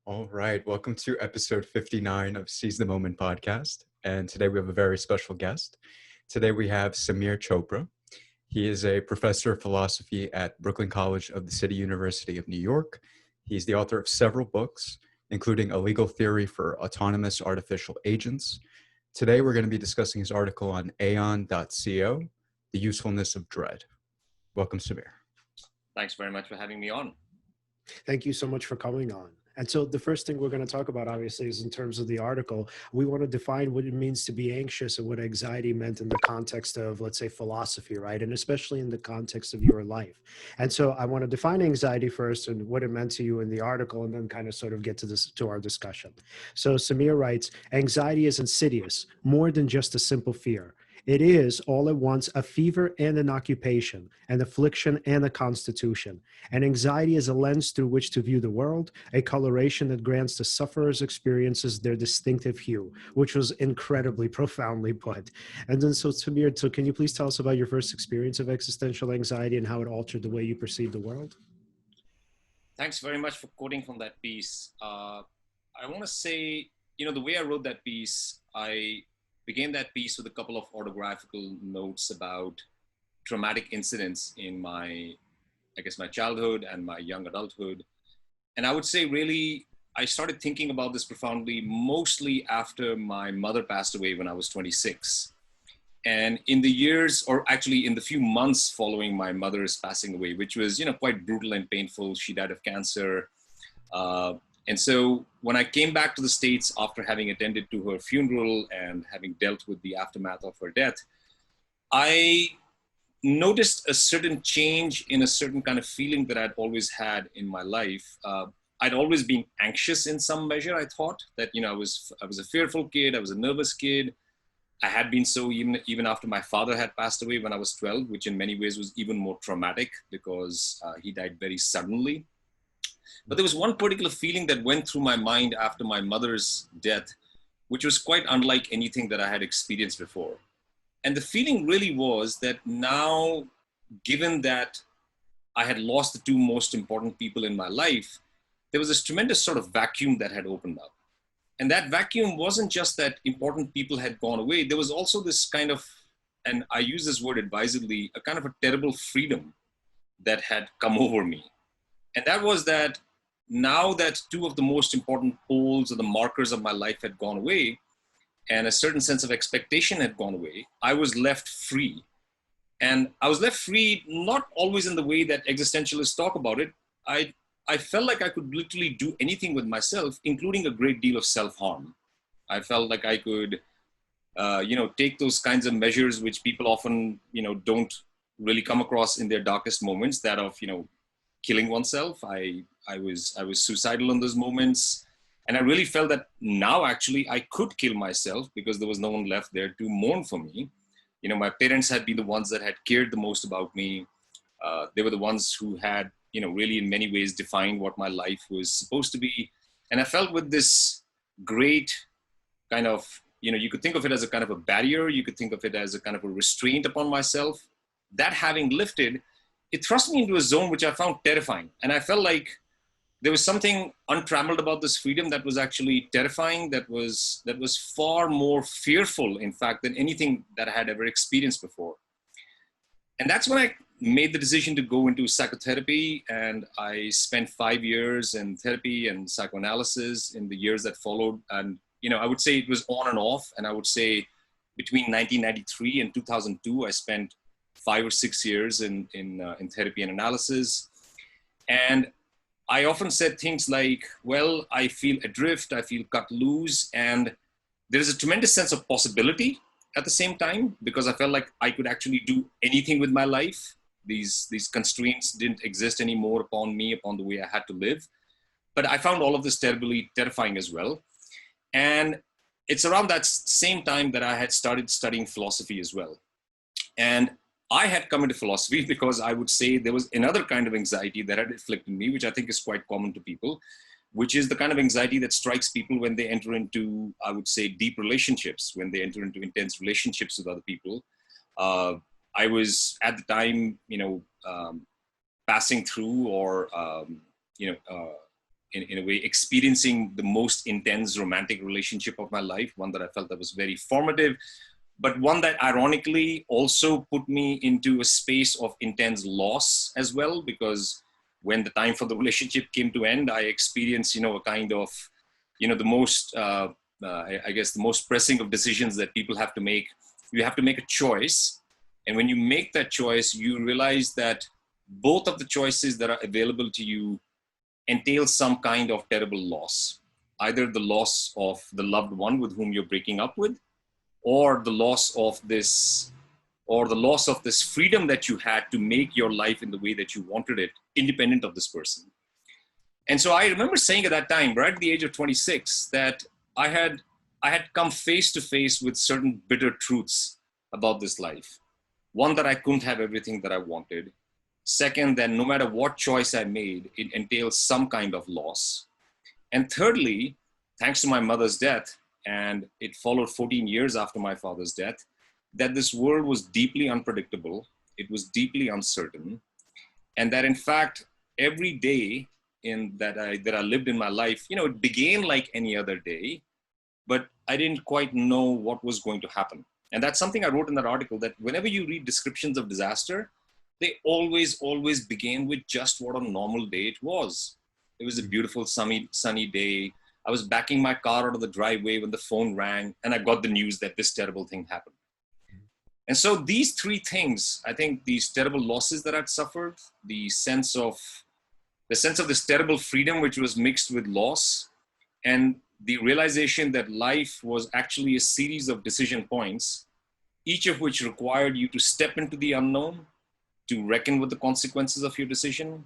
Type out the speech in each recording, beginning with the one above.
All right, welcome to episode 59 of Seize the Moment podcast. And today we have a very special guest. Today we have Samir Chopra. He is a professor of philosophy at Brooklyn College of the City University of New York. He's the author of several books, including A Legal Theory for Autonomous Artificial Agents. Today we're going to be discussing his article on aeon.co, The Usefulness of Dread. Welcome, Samir. Thanks very much for having me on. Thank you so much for coming on. And so the first thing we're going to talk about, obviously, is in terms of the article, we want to define what it means to be anxious and what anxiety meant in the context of, let's say, philosophy, right? And especially in the context of your life. And so I want to define anxiety first and what it meant to you in the article, and then kind of sort of get to our discussion. So Samir writes, anxiety is insidious, more than just a simple fear. It is, all at once, a fever and an occupation, an affliction and a constitution. And anxiety is a lens through which to view the world, a coloration that grants the sufferer's experiences their distinctive hue, which was incredibly profoundly put. And then so Samir, so can you please tell us about your first experience of existential anxiety and how it altered the way you perceive the world? Thanks very much for quoting from that piece. I want to say, the way I wrote that piece, I began that piece with a couple of autographical notes about traumatic incidents in my childhood and my young adulthood. And I would say really, I started thinking about this profoundly, mostly after my mother passed away when I was 26. And in the years, or actually in the few months following my mother's passing away, which was, quite brutal and painful. She died of cancer. And so when I came back to the States after having attended to her funeral and having dealt with the aftermath of her death, I noticed a certain change in a certain kind of feeling that I'd always had in my life. I'd always been anxious in some measure. I thought that, I was a fearful kid. I was a nervous kid. I had been so even after my father had passed away when I was 12, which in many ways was even more traumatic because he died very suddenly. But there was one particular feeling that went through my mind after my mother's death, which was quite unlike anything that I had experienced before. And the feeling really was that now, given that I had lost the two most important people in my life, there was this tremendous sort of vacuum that had opened up. And that vacuum wasn't just that important people had gone away. There was also this kind of, and I use this word advisedly, a kind of a terrible freedom that had come over me. And that was that now that two of the most important poles or the markers of my life had gone away and a certain sense of expectation had gone away, I was left free. And I was left free, not always in the way that existentialists talk about it. I felt like I could literally do anything with myself, including a great deal of self-harm. I felt like I could, take those kinds of measures which people often, don't really come across in their darkest moments, that of, killing oneself. I was suicidal in those moments. And I really felt that now actually I could kill myself because there was no one left there to mourn for me. My parents had been the ones that had cared the most about me. They were the ones who had, really in many ways defined what my life was supposed to be. And I felt with this great kind of, you could think of it as a kind of a barrier. You could think of it as a kind of a restraint upon myself. That having lifted, it thrust me into a zone which I found terrifying. And I felt like there was something untrammeled about this freedom that was actually terrifying, that was far more fearful, in fact, than anything that I had ever experienced before. And that's when I made the decision to go into psychotherapy. And I spent 5 years in therapy and psychoanalysis in the years that followed. And, I would say it was on and off. And I would say between 1993 and 2002, I spent 5 or 6 years in therapy and analysis. And I often said things like, well, I feel adrift, I feel cut loose, and there is a tremendous sense of possibility at the same time, because I felt like I could actually do anything with my life. These constraints didn't exist anymore upon me, upon the way I had to live. But I found all of this terribly terrifying as well. And it's around that same time that I had started studying philosophy as well. And I had come into philosophy because I would say there was another kind of anxiety that had afflicted me, which I think is quite common to people, which is the kind of anxiety that strikes people when they enter into, I would say, deep relationships, when they enter into intense relationships with other people. I was at the time, passing through or, in a way, experiencing the most intense romantic relationship of my life, one that I felt that was very formative, but one that ironically also put me into a space of intense loss as well, because when the time for the relationship came to end, I experienced, a kind of, the most, I guess, the most pressing of decisions that people have to make. You have to make a choice. And when you make that choice, you realize that both of the choices that are available to you entail some kind of terrible loss, either the loss of the loved one with whom you're breaking up with, or the loss of this freedom that you had to make your life in the way that you wanted it, independent of this person. And so I remember saying at that time, right at the age of 26, that I had come face to face with certain bitter truths about this life. One, that I couldn't have everything that I wanted. Second, that no matter what choice I made, it entails some kind of loss. And thirdly, thanks to my mother's death, and it followed 14 years after my father's death, that this world was deeply unpredictable, it was deeply uncertain, and that in fact, every day that I lived in my life, it began like any other day, but I didn't quite know what was going to happen. And that's something I wrote in that article, that whenever you read descriptions of disaster, they always began with just what a normal day it was. It was a beautiful sunny day. I was backing my car out of the driveway when the phone rang, and I got the news that this terrible thing happened. And so these three things, I think, these terrible losses that I'd suffered, the sense of this terrible freedom, which was mixed with loss, and the realization that life was actually a series of decision points, each of which required you to step into the unknown, to reckon with the consequences of your decision,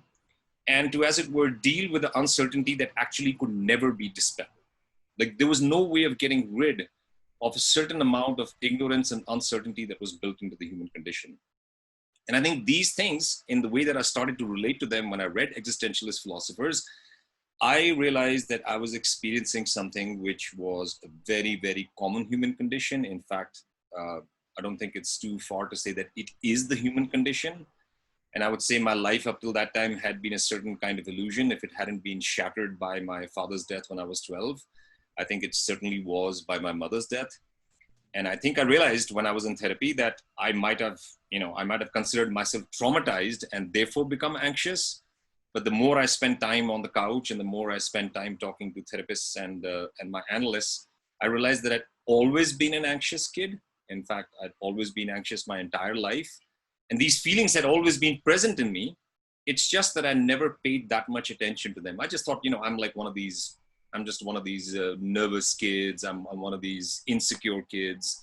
and to, as it were, deal with the uncertainty that actually could never be dispelled. Like, there was no way of getting rid of a certain amount of ignorance and uncertainty that was built into the human condition. And I think these things, in the way that I started to relate to them when I read existentialist philosophers, I realized that I was experiencing something which was a very, very common human condition. In fact, I don't think it's too far to say that it is the human condition. And I would say my life up till that time had been a certain kind of illusion if it hadn't been shattered by my father's death when I was 12. I think it certainly was by my mother's death. And I think I realized when I was in therapy that I might have considered myself traumatized and therefore become anxious. But the more I spent time on the couch and the more I spent time talking to therapists and my analysts, I realized that I'd always been an anxious kid. In fact, I'd always been anxious my entire life. And these feelings had always been present in me. It's just that I never paid that much attention to them. I just thought, I'm just one of these nervous kids. I'm one of these insecure kids.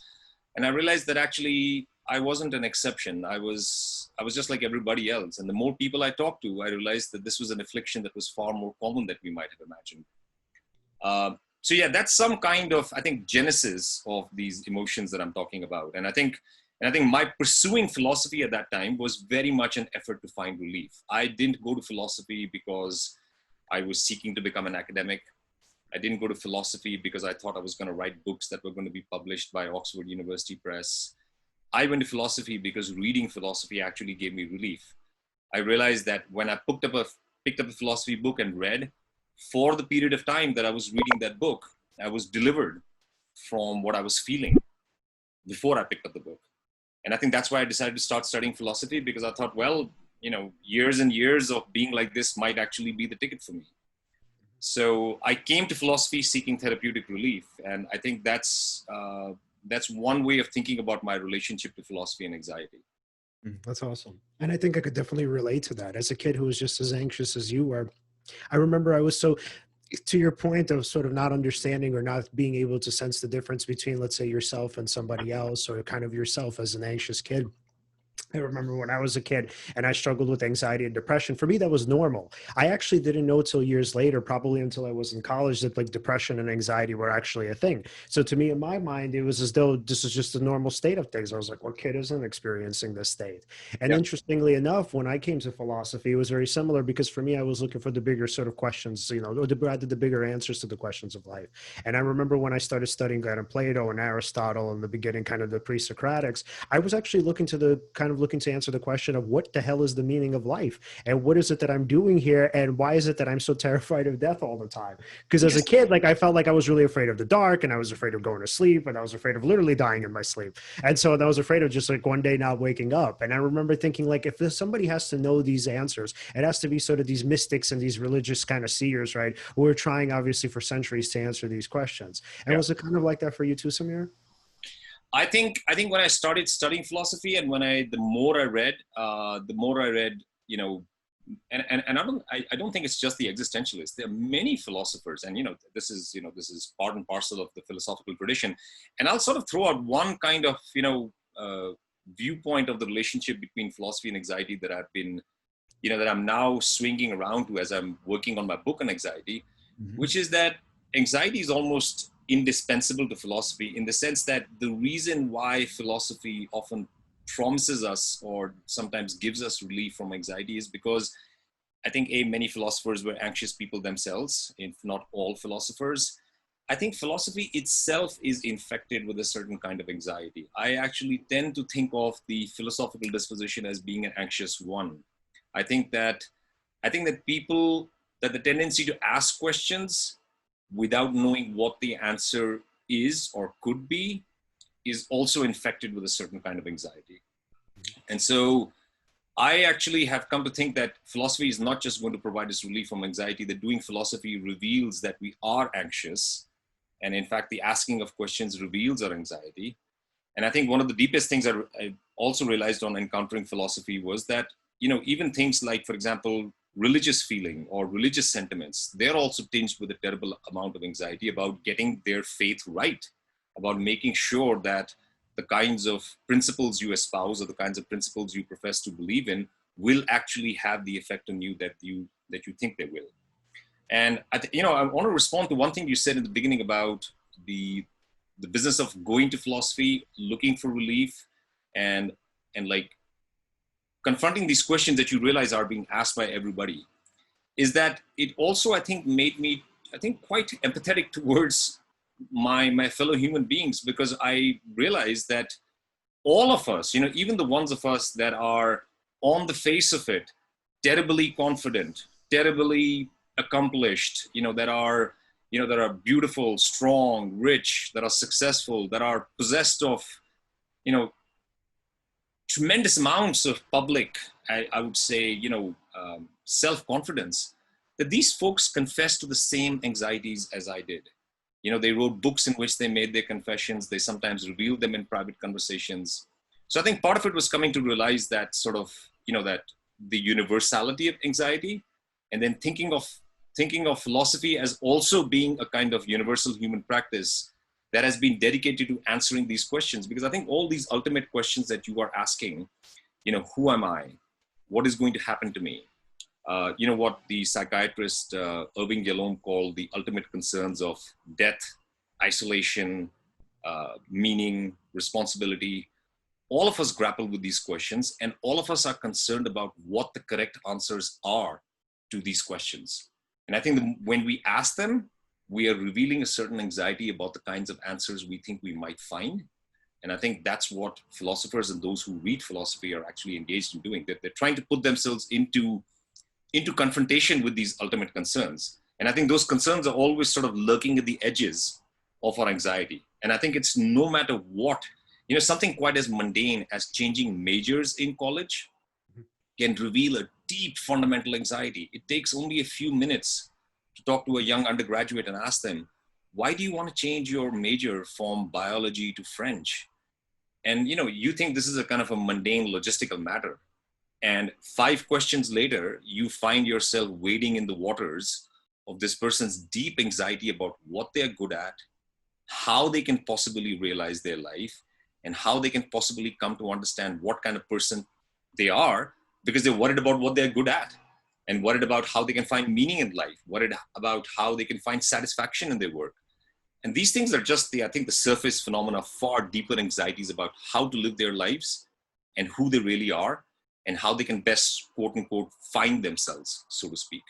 And I realized that actually I wasn't an exception. I was just like everybody else. And the more people I talked to, I realized that this was an affliction that was far more common than we might have imagined. So yeah, that's some kind of, I think, genesis of these emotions that I'm talking about. And I think my pursuing philosophy at that time was very much an effort to find relief. I didn't go to philosophy because I was seeking to become an academic. I didn't go to philosophy because I thought I was going to write books that were going to be published by Oxford University Press. I went to philosophy because reading philosophy actually gave me relief. I realized that when I picked up a philosophy book and read, for the period of time that I was reading that book, I was delivered from what I was feeling before I picked up the book. And I think that's why I decided to start studying philosophy, because I thought, well, years and years of being like this might actually be the ticket for me. So I came to philosophy seeking therapeutic relief. And I think that's one way of thinking about my relationship to philosophy and anxiety. That's awesome. And I think I could definitely relate to that. As a kid who was just as anxious as you were, I remember I was so, to your point of sort of not understanding or not being able to sense the difference between, let's say, yourself and somebody else, or kind of yourself as an anxious kid. I remember when I was a kid and I struggled with anxiety and depression. For me, that was normal. I actually didn't know till years later, probably until I was in college, that like depression and anxiety were actually a thing. So to me, in my mind, it was as though this is just a normal state of things. I was like, what kid isn't experiencing this state? And interestingly enough, when I came to philosophy, it was very similar, because for me, I was looking for the bigger sort of questions, or the bigger answers to the questions of life. And I remember when I started studying kind of Plato and Aristotle in the beginning, kind of the pre-Socratics, I was actually looking to the kind of looking to answer the question of what the hell is the meaning of life, and what is it that I'm doing here, and why is it that I'm so terrified of death all the time? Because as a kid, like I felt like I was really afraid of the dark, and I was afraid of going to sleep, and I was afraid of literally dying in my sleep. And so I was afraid of just like one day not waking up. And I remember thinking, like, if somebody has to know these answers, it has to be sort of these mystics and these religious kind of seers, right? Who are trying obviously for centuries to answer these questions. And was it kind of like that for you too, Samir? I think when I started studying philosophy, and the more I read, you know, and I don't think it's just the existentialists. There are many philosophers, and this is part and parcel of the philosophical tradition. And I'll sort of throw out one kind of viewpoint of the relationship between philosophy and anxiety that I've been, that I'm now swinging around to as I'm working on my book on anxiety, which is that anxiety is almost indispensable to philosophy, in the sense that the reason why philosophy often promises us or sometimes gives us relief from anxiety is because I think many philosophers were anxious people themselves, if not all philosophers. I think philosophy itself is infected with a certain kind of anxiety. I actually tend to think of the philosophical disposition as being an anxious one. I think that the tendency to ask questions without knowing what the answer is or could be is also infected with a certain kind of anxiety. And so I actually have come to think that philosophy is not just going to provide us relief from anxiety, that doing philosophy reveals that we are anxious. And in fact, the asking of questions reveals our anxiety. And I think one of the deepest things I also realized on encountering philosophy was that, even things like, for example, religious feeling or religious sentiments, they're also tinged with a terrible amount of anxiety about getting their faith right, about making sure that the kinds of principles you espouse or the kinds of principles you profess to believe in will actually have the effect on you that you think they will. And I want to respond to one thing you said in the beginning about the business of going to philosophy, looking for relief, and like confronting these questions that you realize are being asked by everybody. Is that it also, I think, made me, quite empathetic towards my fellow human beings, because I realized that all of us, even the ones of us that are on the face of it, terribly confident, terribly accomplished, that are beautiful, strong, rich, that are successful, that are possessed of, tremendous amounts of public, I would say, self-confidence, that these folks confess to the same anxieties as I did. They wrote books in which they made their confessions. They sometimes revealed them in private conversations. So I think part of it was coming to realize that sort of, that the universality of anxiety, and then thinking of philosophy as also being a kind of universal human practice that has been dedicated to answering these questions. Because I think all these ultimate questions that you are asking, who am I? What is going to happen to me? What the psychiatrist Irving Yalom called the ultimate concerns of death, isolation, meaning, responsibility. All of us grapple with these questions, and all of us are concerned about what the correct answers are to these questions. And I think when we ask them, we are revealing a certain anxiety about the kinds of answers we think we might find. And I think that's what philosophers and those who read philosophy are actually engaged in doing, that they're trying to put themselves into confrontation with these ultimate concerns. And I think those concerns are always sort of lurking at the edges of our anxiety. And I think it's no matter what, something quite as mundane as changing majors in college can reveal a deep fundamental anxiety. It takes only a few minutes to talk to a young undergraduate and ask them, why do you want to change your major from biology to French? And you think this is a kind of a mundane logistical matter. And 5 questions later, you find yourself wading in the waters of this person's deep anxiety about what they're good at, how they can possibly realize their life, and how they can possibly come to understand what kind of person they are, because they're worried about what they're good at, and worried about how they can find meaning in life, worried about how they can find satisfaction in their work. And these things are just the surface phenomena of far deeper anxieties about how to live their lives and who they really are, and how they can best, quote unquote, find themselves, so to speak.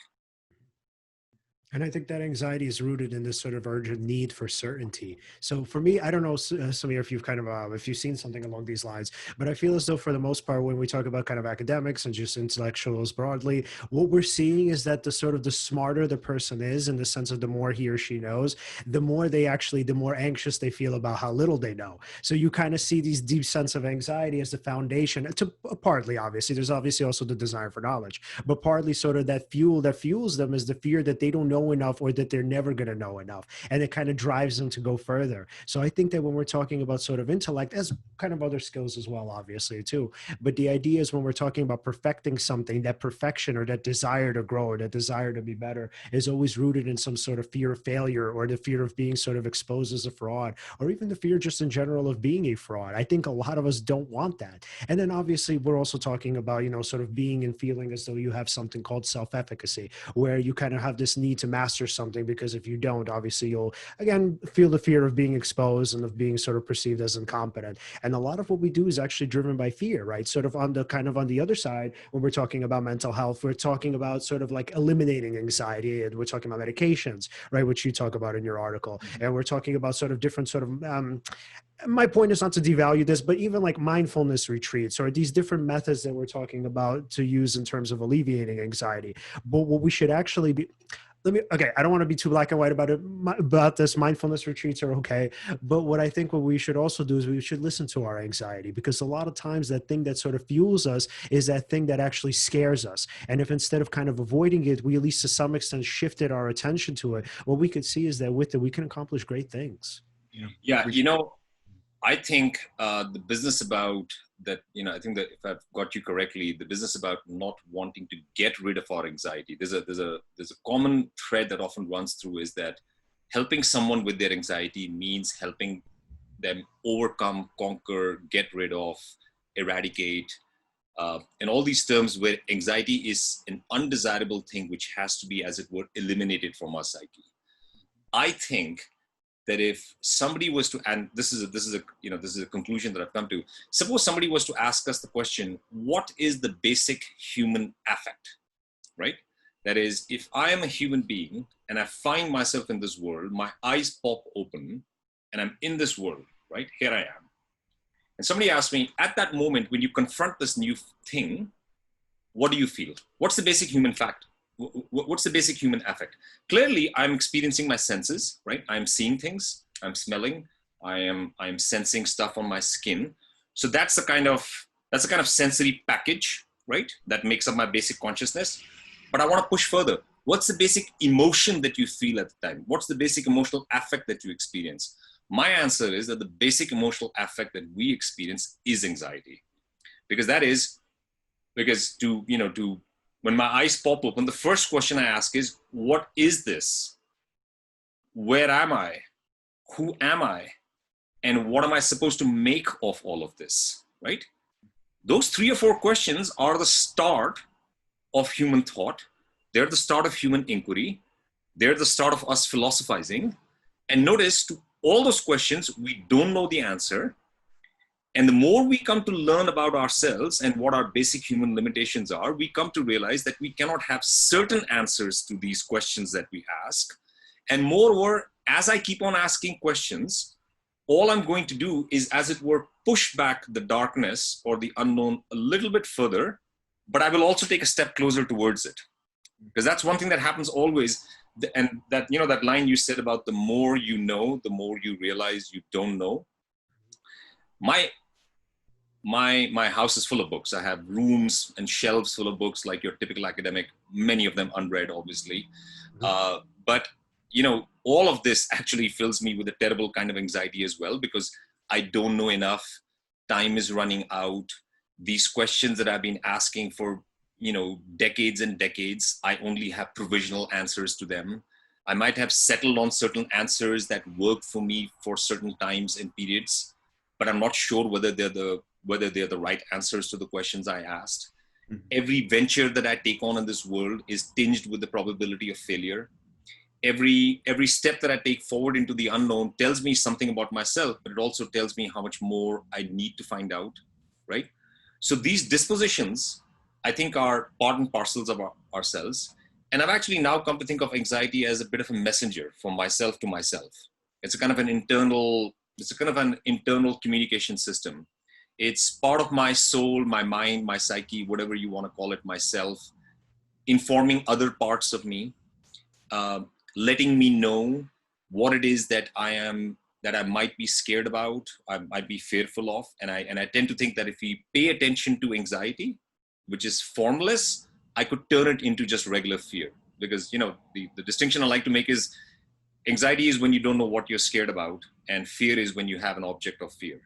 And I think that anxiety is rooted in this sort of urgent need for certainty. So for me, I don't know, Samir, if you've kind of, if you've seen something along these lines, but I feel as though for the most part, when we talk about kind of academics and just intellectuals broadly, what we're seeing is that the sort of the smarter the person is, in the sense of the more he or she knows, the more they actually, the more anxious they feel about how little they know. So you kind of see these deep sense of anxiety as the foundation to partly, obviously, there's obviously also the desire for knowledge, but partly sort of that fuel that fuels them is the fear that they don't know enough or that they're never going to know enough. And it kind of drives them to go further. So I think that when we're talking about sort of intellect, as kind of other skills as well, obviously, too, but the idea is when we're talking about perfecting something, that perfection or that desire to grow or that desire to be better is always rooted in some sort of fear of failure or the fear of being sort of exposed as a fraud, or even the fear just in general of being a fraud. I think a lot of us don't want that. And then obviously we're also talking about, sort of being and feeling as though you have something called self-efficacy, where you kind of have this need to master something, because if you don't, obviously you'll again feel the fear of being exposed and of being sort of perceived as incompetent. And a lot of what we do is actually driven by fear, right? Sort of on the kind of on the other side, when we're talking about mental health, we're talking about sort of like eliminating anxiety, and we're talking about medications, right, which you talk about in your article. And we're talking about sort of different sort of my point is not to devalue this, but even like mindfulness retreats or these different methods that we're talking about to use in terms of alleviating anxiety. But what we should actually be, okay, I don't want to be too black and white about it, about this. Mindfulness retreats are okay. But what I think what we should also do is we should listen to our anxiety, because a lot of times that thing that sort of fuels us is that thing that actually scares us. And if instead of kind of avoiding it, we at least to some extent shifted our attention to it, what we could see is that with it, we can accomplish great things. Yeah, I think the business about that, I think that if I've got you correctly, the business about not wanting to get rid of our anxiety, there's a common thread that often runs through, is that helping someone with their anxiety means helping them overcome, conquer, get rid of, eradicate, and all these terms where anxiety is an undesirable thing which has to be, as it were, eliminated from our psyche. I think that if somebody was to, and this is a conclusion that I've come to, suppose somebody was to ask us the question, what is the basic human affect, right? That is, if I am a human being and I find myself in this world, my eyes pop open and I'm in this world, right? Here I am. And somebody asked me, at that moment, when you confront this new thing, what do you feel? What's the basic human fact? What's the basic human affect? Clearly, I'm experiencing my senses, right? I'm seeing things, I'm smelling, I'm sensing stuff on my skin. So that's the kind of sensory package, right? That makes up my basic consciousness. But I want to push further. What's the basic emotion that you feel at the time? What's the basic emotional affect that you experience? My answer is that the basic emotional affect that we experience is anxiety, because when my eyes pop open, the first question I ask is, what is this? Where am I? Who am I? And what am I supposed to make of all of this, right? Those 3 or 4 questions are the start of human thought. They're the start of human inquiry. They're the start of us philosophizing. And notice, to all those questions, we don't know the answer. And the more we come to learn about ourselves and what our basic human limitations are, we come to realize that we cannot have certain answers to these questions that we ask. And moreover, as I keep on asking questions, all I'm going to do is, as it were, push back the darkness or the unknown a little bit further, but I will also take a step closer towards it. Because that's one thing that happens always. And that, that line you said about the more you know, the more you realize you don't know. My house is full of books. I have rooms and shelves full of books, like your typical academic, many of them unread, obviously. But, all of this actually fills me with a terrible kind of anxiety as well, because I don't know enough. Time is running out. These questions that I've been asking for, decades and decades, I only have provisional answers to them. I might have settled on certain answers that work for me for certain times and periods, but I'm not sure whether they're the right answers to the questions I asked. Mm-hmm. Every venture that I take on in this world is tinged with the probability of failure. Every step that I take forward into the unknown tells me something about myself, but it also tells me how much more I need to find out, right? So these dispositions, I think, are part and parcels of ourselves. And I've actually now come to think of anxiety as a bit of a messenger from myself to myself. It's a kind of an internal communication system. It's part of my soul, my mind, my psyche, whatever you want to call it, myself, informing other parts of me, letting me know what it is that I might be scared about, I might be fearful of. And I tend to think that if we pay attention to anxiety, which is formless, I could turn it into just regular fear. Because, the distinction I like to make is anxiety is when you don't know what you're scared about, and fear is when you have an object of fear.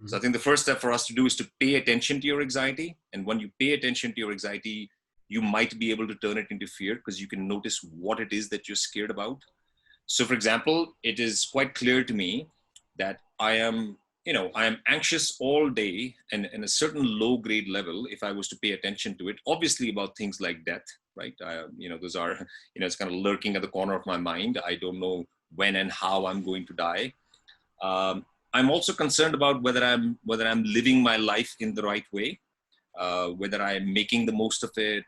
So I think the first step for us to do is to pay attention to your anxiety. And when you pay attention to your anxiety, you might be able to turn it into fear because you can notice what it is that you're scared about. So for example, it is quite clear to me that I am anxious all day and in a certain low grade level, if I was to pay attention to it, obviously about things like death, right? Those are, it's kind of lurking at the corner of my mind. I don't know when and how I'm going to die. I'm also concerned about whether I'm living my life in the right way, whether I'm making the most of it,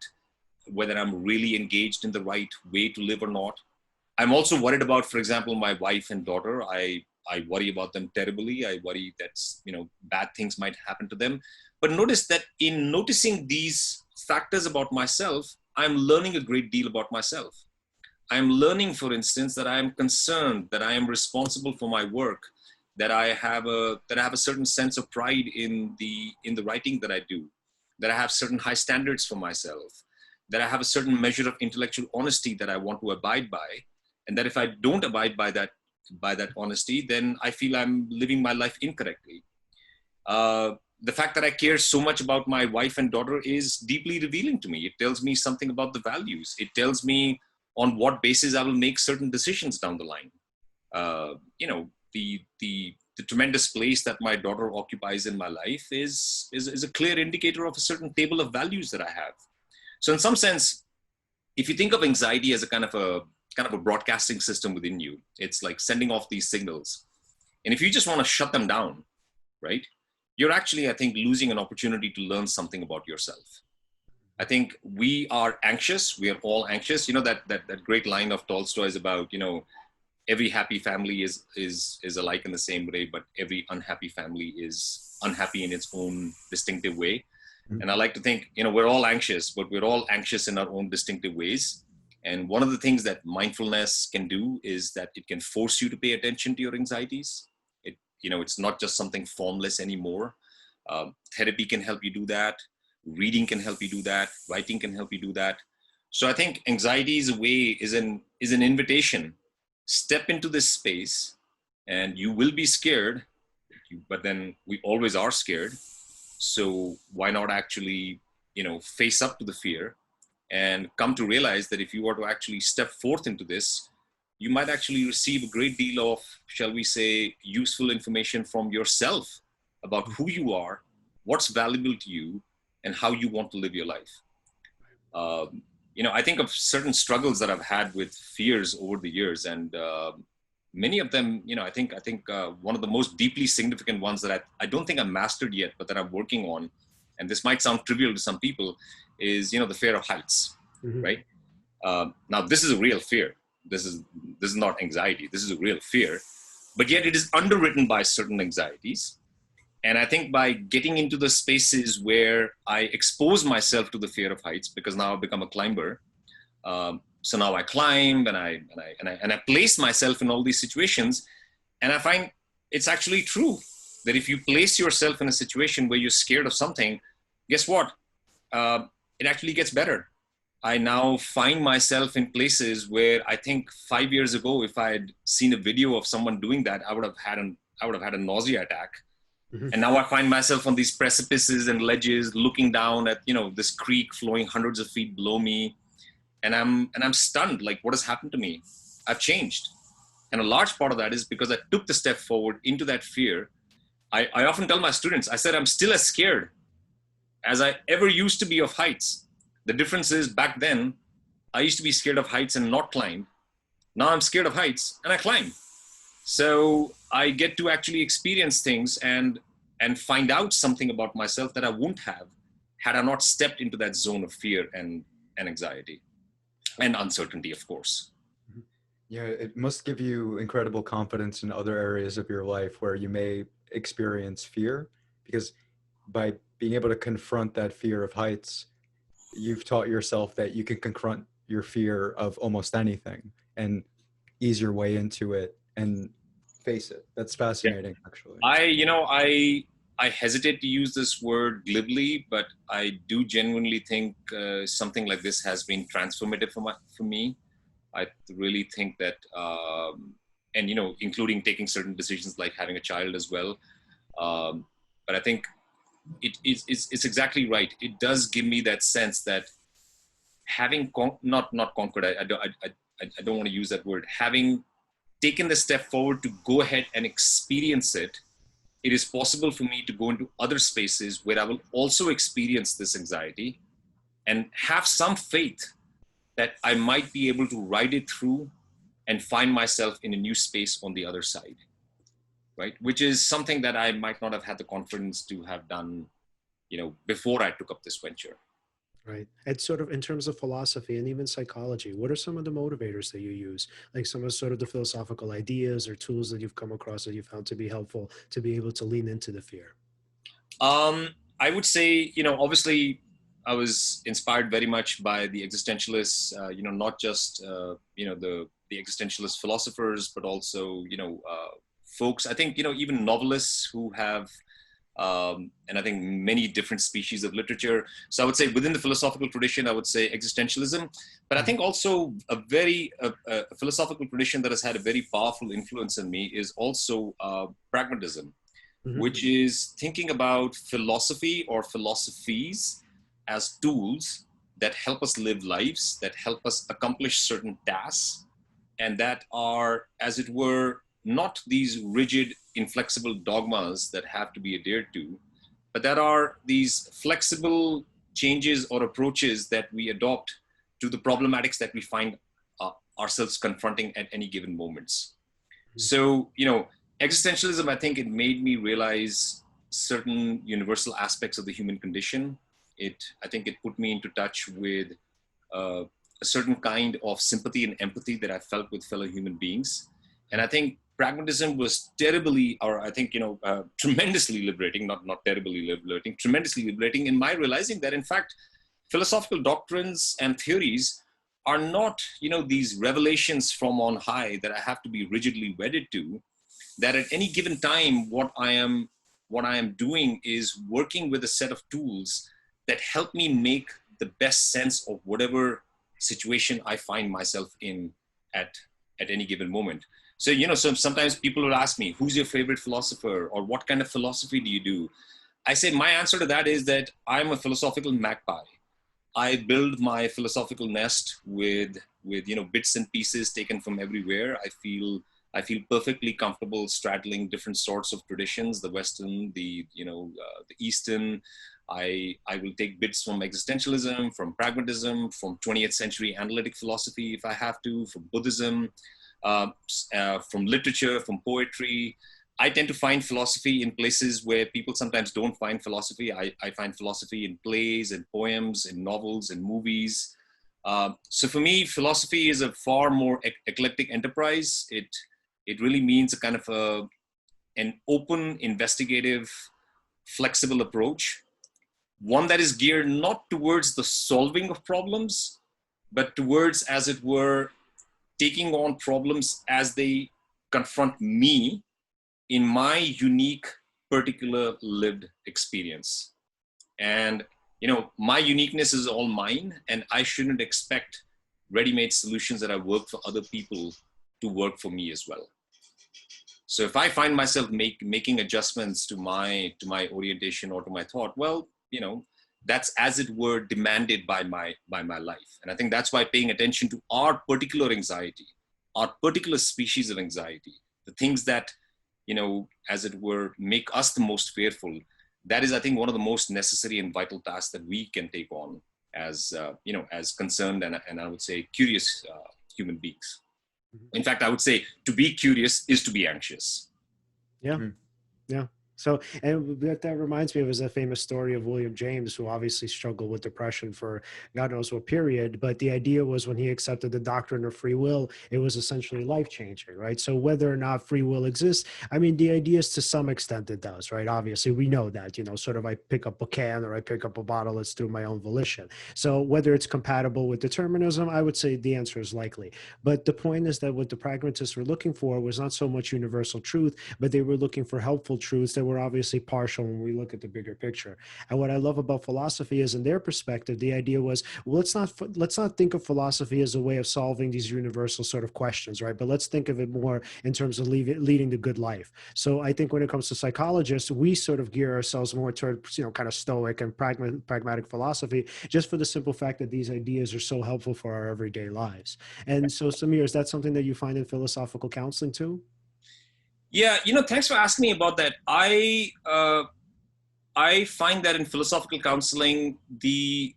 whether I'm really engaged in the right way to live or not. I'm also worried about, for example, my wife and daughter. I worry about them terribly. I worry that, bad things might happen to them. But notice that in noticing these factors about myself, I'm learning a great deal about myself. I'm learning, for instance, that I am concerned, that I am responsible for my work, that I have a certain sense of pride in the writing that I do, that I have certain high standards for myself, that I have a certain measure of intellectual honesty that I want to abide by, and that if I don't abide by that honesty, then I feel I'm living my life incorrectly. The fact that I care so much about my wife and daughter is deeply revealing to me. It tells me something about the values. It tells me on what basis I will make certain decisions down the line. The tremendous place that my daughter occupies in my life is a clear indicator of a certain table of values that I have. So in some sense, if you think of anxiety as a kind of a broadcasting system within you, it's like sending off these signals. And if you just want to shut them down, right, you're actually, I think, losing an opportunity to learn something about yourself. I think we are anxious. We are all anxious. That great line of Tolstoy is about, every happy family is alike in the same way, but every unhappy family is unhappy in its own distinctive way. Mm-hmm. And I like to think, we're all anxious, but we're all anxious in our own distinctive ways. And one of the things that mindfulness can do is that it can force you to pay attention to your anxieties. It's not just something formless anymore. Therapy can help you do that. Reading can help you do that. Writing can help you do that. So I think anxiety is an invitation. Step into this space and you will be scared, but then we always are scared. So why not actually, face up to the fear and come to realize that if you were to actually step forth into this, you might actually receive a great deal of, shall we say, useful information from yourself about who you are, what's valuable to you, and how you want to live your life. I think of certain struggles that I've had with fears over the years, and many of them, I think one of the most deeply significant ones that I don't think I've mastered yet, but that I'm working on, and this might sound trivial to some people, is the fear of heights, mm-hmm. right? Now, this is a real fear. This is not anxiety. This is a real fear, but yet it is underwritten by certain anxieties. And I think by getting into the spaces where I expose myself to the fear of heights, because now I've become a climber. So now I climb and I place myself in all these situations, and I find it's actually true that if you place yourself in a situation where you're scared of something, guess what? It actually gets better. I now find myself in places where I think 5 years ago, if I had seen a video of someone doing that, I would have had a nausea attack. Mm-hmm. And now I find myself on these precipices and ledges, looking down at this creek flowing hundreds of feet below me, and I'm stunned. Like, what has happened to me? I've changed, and a large part of that is because I took the step forward into that fear. I often tell my students, I said, I'm still as scared as I ever used to be of heights. The difference is back then, I used to be scared of heights and not climb. Now I'm scared of heights and I climb. So I get to actually experience things and find out something about myself that I wouldn't have had I not stepped into that zone of fear and anxiety. and uncertainty, of course. Yeah, it must give you incredible confidence in other areas of your life where you may experience fear, because by being able to confront that fear of heights, you've taught yourself that you can confront your fear of almost anything and ease your way into it and face it. That's Yeah. fascinating, actually. I hesitate to use this word glibly, but I do genuinely think something like this has been transformative for me. I really think that, and including taking certain decisions like having a child as well. But I think it's exactly right. It does give me that sense that having not conquered. I don't want to use that word. Having taken the step forward to go ahead and experience it, it is possible for me to go into other spaces where I will also experience this anxiety and have some faith that I might be able to ride it through and find myself in a new space on the other side, right? Which is something that I might not have had the confidence to have done, before I took up this venture. Right. And sort of in terms of philosophy and even psychology, what are some of the motivators that you use? Like some of sort of the philosophical ideas or tools that you've come across that you found to be helpful to be able to lean into the fear? I would say, obviously I was inspired very much by the existentialists, not just, the existentialist philosophers, but also, folks, I think, even novelists who have, and I think many different species of literature. So I would say within the philosophical tradition, I would say existentialism, but I think also a philosophical tradition that has had a very powerful influence on me is also pragmatism, which is thinking about philosophy or philosophies as tools that help us live lives, that help us accomplish certain tasks, and that are, as it were, not these rigid, inflexible dogmas that have to be adhered to, but that are these flexible changes or approaches that we adopt to the problematics that we find ourselves confronting at any given moments. So, existentialism, I think it made me realize certain universal aspects of the human condition. I think it put me into touch with a certain kind of sympathy and empathy that I felt with fellow human beings. And I think pragmatism was tremendously liberating, not terribly liberating, tremendously liberating in my realizing that, in fact, philosophical doctrines and theories are not, these revelations from on high that I have to be rigidly wedded to, that at any given time, what I am doing is working with a set of tools that help me make the best sense of whatever situation I find myself in at any given moment. So, so sometimes people will ask me, who's your favorite philosopher, or what kind of philosophy do you do? I say my answer to that is that I'm a philosophical magpie. I build my philosophical nest with bits and pieces taken from everywhere. I feel perfectly comfortable straddling different sorts of traditions, the Western, the Eastern. I will take bits from existentialism, from pragmatism, from 20th century analytic philosophy if I have to, from Buddhism, from literature, from poetry. I tend to find philosophy in places where people sometimes don't find philosophy. I find philosophy in plays and poems, in novels and movies. So for me, philosophy is a far more eclectic enterprise. It really means a kind of an open, investigative, flexible approach. One that is geared not towards the solving of problems, but towards, as it were, taking on problems as they confront me in my unique, particular lived experience. And, my uniqueness is all mine, and I shouldn't expect ready-made solutions that I work for other people to work for me as well. So if I find myself making adjustments to my orientation or to my thought, well, that's, as it were, demanded by my life. And I think that's why paying attention to our particular anxiety, our particular species of anxiety, the things that, as it were, make us the most fearful, that is, I think, one of the most necessary and vital tasks that we can take on as, as concerned and I would say curious human beings. In fact, I would say to be curious is to be anxious. Yeah. Yeah. So, and that reminds me of is a famous story of William James, who obviously struggled with depression for God knows what period. But the idea was when he accepted the doctrine of free will, it was essentially life changing, right? So, whether or not free will exists, I mean, the idea is to some extent it does, right? Obviously, we know that, sort of I pick up a can or I pick up a bottle, it's through my own volition. So, whether it's compatible with determinism, I would say the answer is likely. But the point is that what the pragmatists were looking for was not so much universal truth, but they were looking for helpful truths that were obviously partial when we look at the bigger picture. And what I love about philosophy is, in their perspective, the idea was, well, let's not think of philosophy as a way of solving these universal sort of questions, right? But let's think of it more in terms of leading the good life. So I think when it comes to psychologists, we sort of gear ourselves more toward, kind of stoic and pragmatic philosophy, just for the simple fact that these ideas are so helpful for our everyday lives. And so, Samir, is that something that you find in philosophical counseling too? Yeah, thanks for asking me about that. I find that in philosophical counseling, the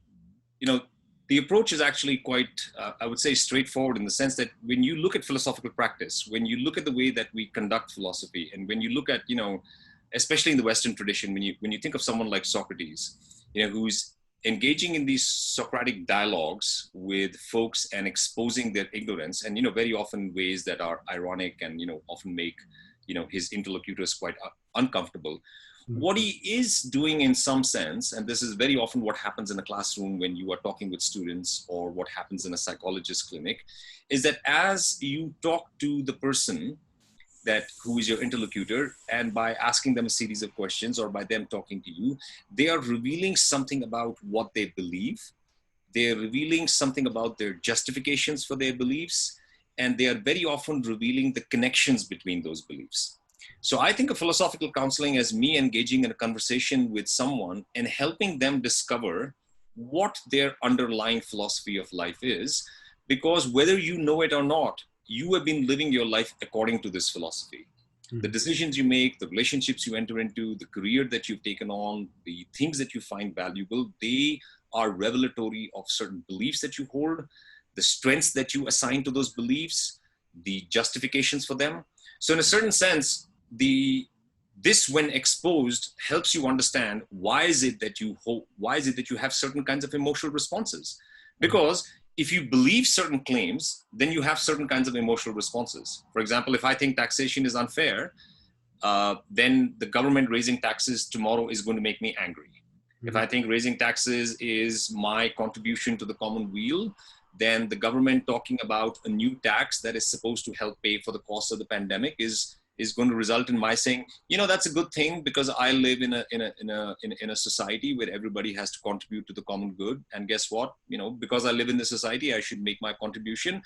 approach is actually quite, I would say, straightforward, in the sense that when you look at philosophical practice, when you look at the way that we conduct philosophy, and when you look at, especially in the Western tradition, when you think of someone like Socrates, who's engaging in these Socratic dialogues with folks and exposing their ignorance, and very often ways that are ironic and often make his interlocutors quite uncomfortable. What he is doing in some sense, and this is very often what happens in a classroom when you are talking with students, or what happens in a psychologist clinic, is that as you talk to the person who is your interlocutor, and by asking them a series of questions, or by them talking to you, they are revealing something about what they believe. They're revealing something about their justifications for their beliefs, and they are very often revealing the connections between those beliefs. So I think of philosophical counseling as me engaging in a conversation with someone and helping them discover what their underlying philosophy of life is, because whether you know it or not, you have been living your life according to this philosophy. The decisions you make, the relationships you enter into, the career that you've taken on, the things that you find valuable, they are revelatory of certain beliefs that you hold, the strengths that you assign to those beliefs, the justifications for them. So in a certain sense, this, when exposed, helps you understand why is it that you have certain kinds of emotional responses. Because if you believe certain claims, then you have certain kinds of emotional responses. For example, if I think taxation is unfair, then the government raising taxes tomorrow is going to make me angry. If I think raising taxes is my contribution to the common weal, then the government talking about a new tax that is supposed to help pay for the cost of the pandemic is going to result in my saying, that's a good thing, because I live in a society where everybody has to contribute to the common good. And guess what? Because I live in the society, I should make my contribution.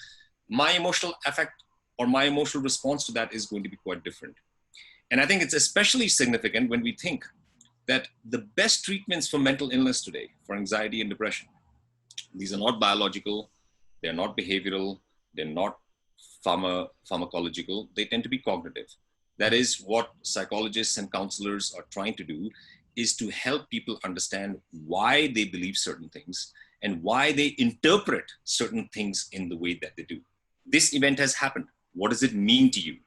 My emotional affect, or my emotional response to that, is going to be quite different. And I think it's especially significant when we think that the best treatments for mental illness today, for anxiety and depression, these are not biological, they're not behavioral, they're not pharmacological, they tend to be cognitive. That is what psychologists and counselors are trying to do, is to help people understand why they believe certain things and why they interpret certain things in the way that they do. This event has happened. What does it mean to you,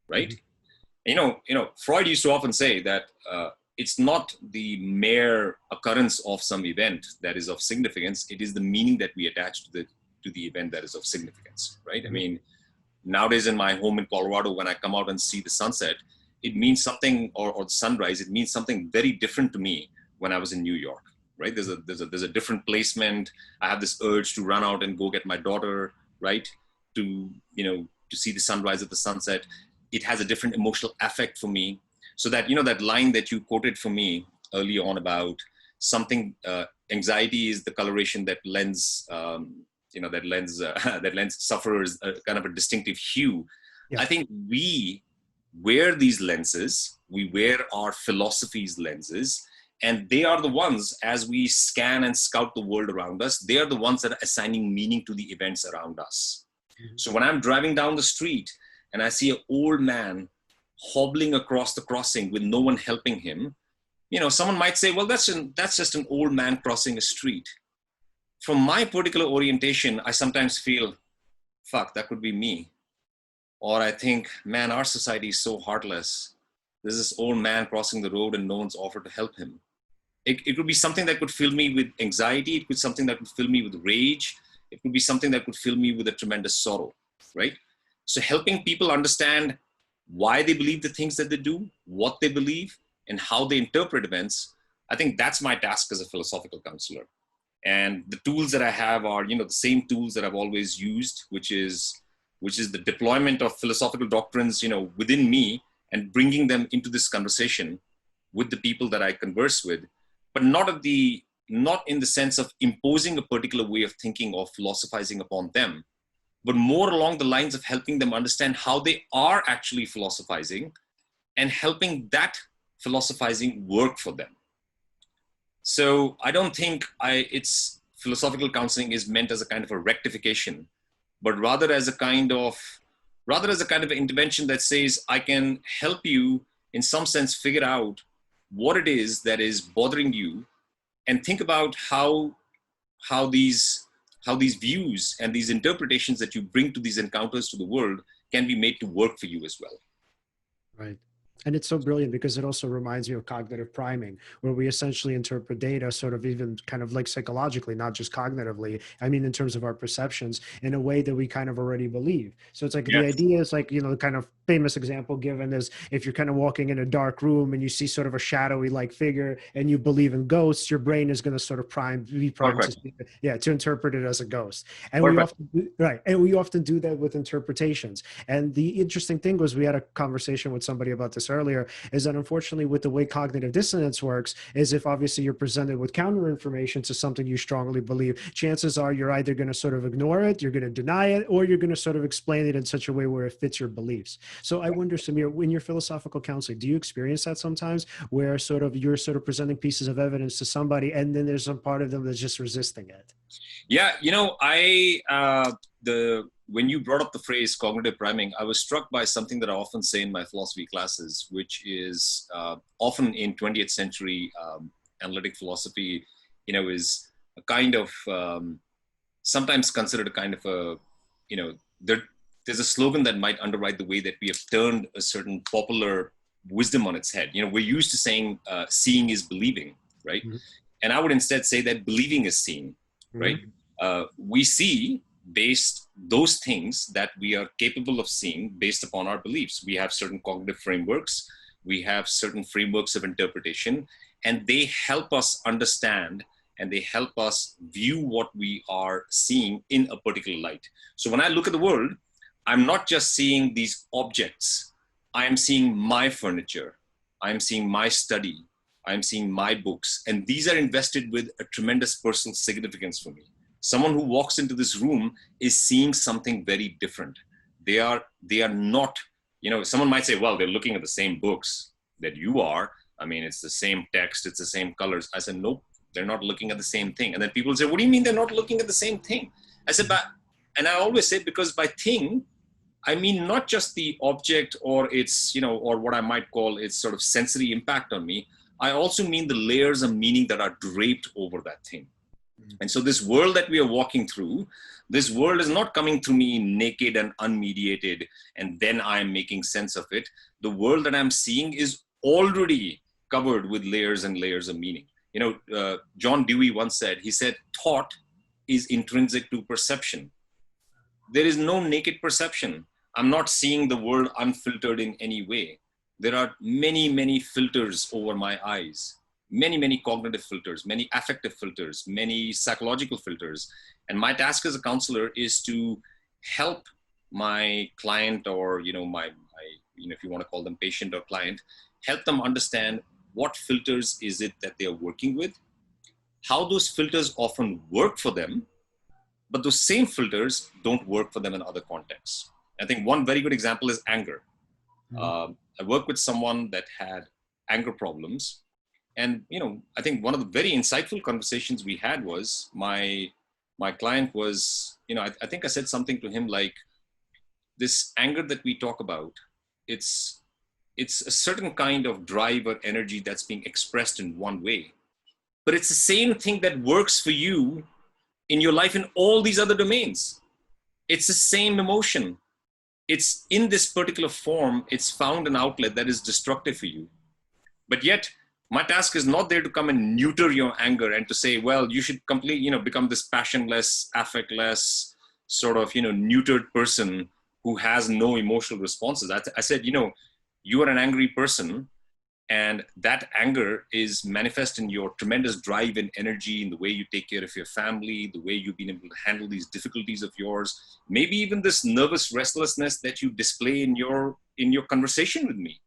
right? Freud used to often say that it's not the mere occurrence of some event that is of significance. It is the meaning that we attach to the event that is of significance, right? I mean, nowadays in my home in Colorado, when I come out and see the sunset, it means something, or the sunrise, it means something very different to me when I was in New York, right? There's a different placement. I have this urge to run out and go get my daughter, right? To see the sunrise at the sunset. It has a different emotional affect for me. So that, that line that you quoted for me early on about something, anxiety is the coloration that lends, that lends sufferers a kind of a distinctive hue. Yeah. I think we wear these lenses, we wear our philosophy's lenses, and they are the ones, as we scan and scout the world around us, they are the ones that are assigning meaning to the events around us. So when I'm driving down the street and I see an old man hobbling across the crossing with no one helping him, someone might say, well, that's just an old man crossing a street. From my particular orientation, I sometimes feel, fuck, that could be me. Or I think, man, our society is so heartless. there's this old man crossing the road and no one's offered to help him. It could be something that could fill me with anxiety. It could be something that could fill me with rage. It could be something that could fill me with a tremendous sorrow, right? So helping people understand why they believe the things that they do, what they believe, and how they interpret events, I think that's my task as a philosophical counselor. And the tools that I have are, the same tools that I've always used, which is the deployment of philosophical doctrines, within me and bringing them into this conversation with the people that I converse with, but not in the sense of imposing a particular way of thinking or philosophizing upon them, but more along the lines of helping them understand how they are actually philosophizing and helping that philosophizing work for them. So I don't think it's philosophical counseling is meant as a kind of a rectification, but rather as a kind of intervention that says, I can help you in some sense figure out what it is that is bothering you, and think about how these views and these interpretations that you bring to these encounters to the world can be made to work for you as well. Right. And it's so brilliant because it also reminds me of cognitive priming, where we essentially interpret data sort of even kind of like psychologically, not just cognitively. I mean, in terms of our perceptions in a way that we kind of already believe. So it's like the idea is like, the kind of famous example given is if you're kind of walking in a dark room and you see sort of a shadowy like figure and you believe in ghosts, your brain is going to sort of be primed to interpret it as a ghost. And we often do that with interpretations. And the interesting thing was we had a conversation with somebody about this earlier, is that unfortunately with the way cognitive dissonance works is if obviously you're presented with counter information to something you strongly believe, chances are you're either going to sort of ignore it, you're going to deny it, or you're going to sort of explain it in such a way where it fits your beliefs. So I wonder, Samir, in your philosophical counseling, do you experience that sometimes where sort of you're sort of presenting pieces of evidence to somebody and then there's some part of them that's just resisting it? Yeah, when you brought up the phrase cognitive priming, I was struck by something that I often say in my philosophy classes, which is often in 20th century analytic philosophy, is a kind of, sometimes considered a kind of a, there's a slogan that might underwrite the way that we have turned a certain popular wisdom on its head. We're used to saying seeing is believing, right? Mm-hmm. And I would instead say that believing is seeing, right? We see based those things that we are capable of seeing based upon our beliefs. We have certain cognitive frameworks, we have certain frameworks of interpretation, and they help us understand and they help us view what we are seeing in a particular light. So when I look at the world, I'm not just seeing these objects, I am seeing my furniture, I'm seeing my study, I'm seeing my books, and these are invested with a tremendous personal significance for me. Someone who walks into this room is seeing something very different. They are not, someone might say, well, they're looking at the same books that you are. I mean, it's the same text, it's the same colors. I said, nope, they're not looking at the same thing. And then people say, what do you mean they're not looking at the same thing? I said, and I always say, because by thing, I mean, not just the object or its, or what I might call its sort of sensory impact on me. I also mean the layers of meaning that are draped over that thing. And so this world that we are walking through, this world is not coming to me naked and unmediated, and then I'm making sense of it. The world that I'm seeing is already covered with layers and layers of meaning. John Dewey once said, he said, thought is intrinsic to perception. There is no naked perception. I'm not seeing the world unfiltered in any way. There are many, many filters over my eyes. Many, many cognitive filters, many affective filters, many psychological filters. And my task as a counselor is to help my client or, my if you want to call them patient or client, help them understand what filters is it that they are working with, how those filters often work for them, but those same filters don't work for them in other contexts. I think one very good example is anger. Mm-hmm. I worked with someone that had anger problems. And, I think one of the very insightful conversations we had was my client was, I think I said something to him like, this anger that we talk about, it's a certain kind of drive or energy that's being expressed in one way. But it's the same thing that works for you in your life in all these other domains. It's the same emotion. it's in this particular form, it's found an outlet that is destructive for you. But yet, my task is not there to come and neuter your anger and to say, well, you should completely, become this passionless, affectless, sort of, neutered person who has no emotional responses. I said, you are an angry person, and that anger is manifest in your tremendous drive and energy, in the way you take care of your family, the way you've been able to handle these difficulties of yours, maybe even this nervous restlessness that you display in your conversation with me.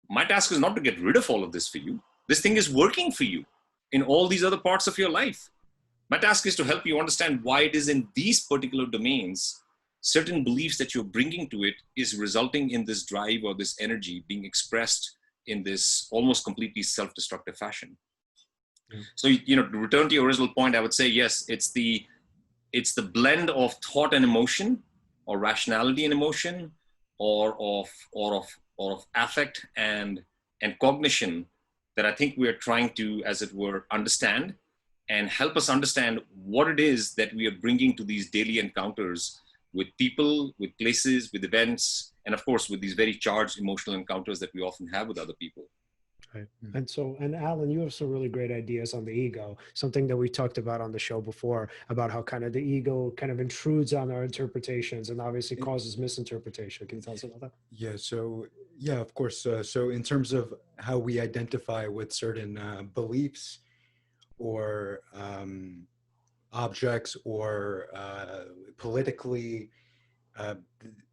My task is not to get rid of all of this for you. This thing is working for you in all these other parts of your life. My task is to help you understand why it is in these particular domains, certain beliefs that you're bringing to it is resulting in this drive or this energy being expressed in this almost completely self-destructive fashion. Yeah. So, to return to your original point, I would say, yes, it's the blend of thought and emotion, or rationality and emotion, or of affect and cognition, that I think we are trying to, as it were, understand and help us understand what it is that we are bringing to these daily encounters with people, with places, with events, and of course, with these very charged emotional encounters that we often have with other people. Right. And Alan, you have some really great ideas on the ego, something that we talked about on the show before, about how kind of the ego kind of intrudes on our interpretations and obviously causes misinterpretation. Can you tell us about that? Yeah. So, yeah, of course. So in terms of how we identify with certain beliefs or objects or politically,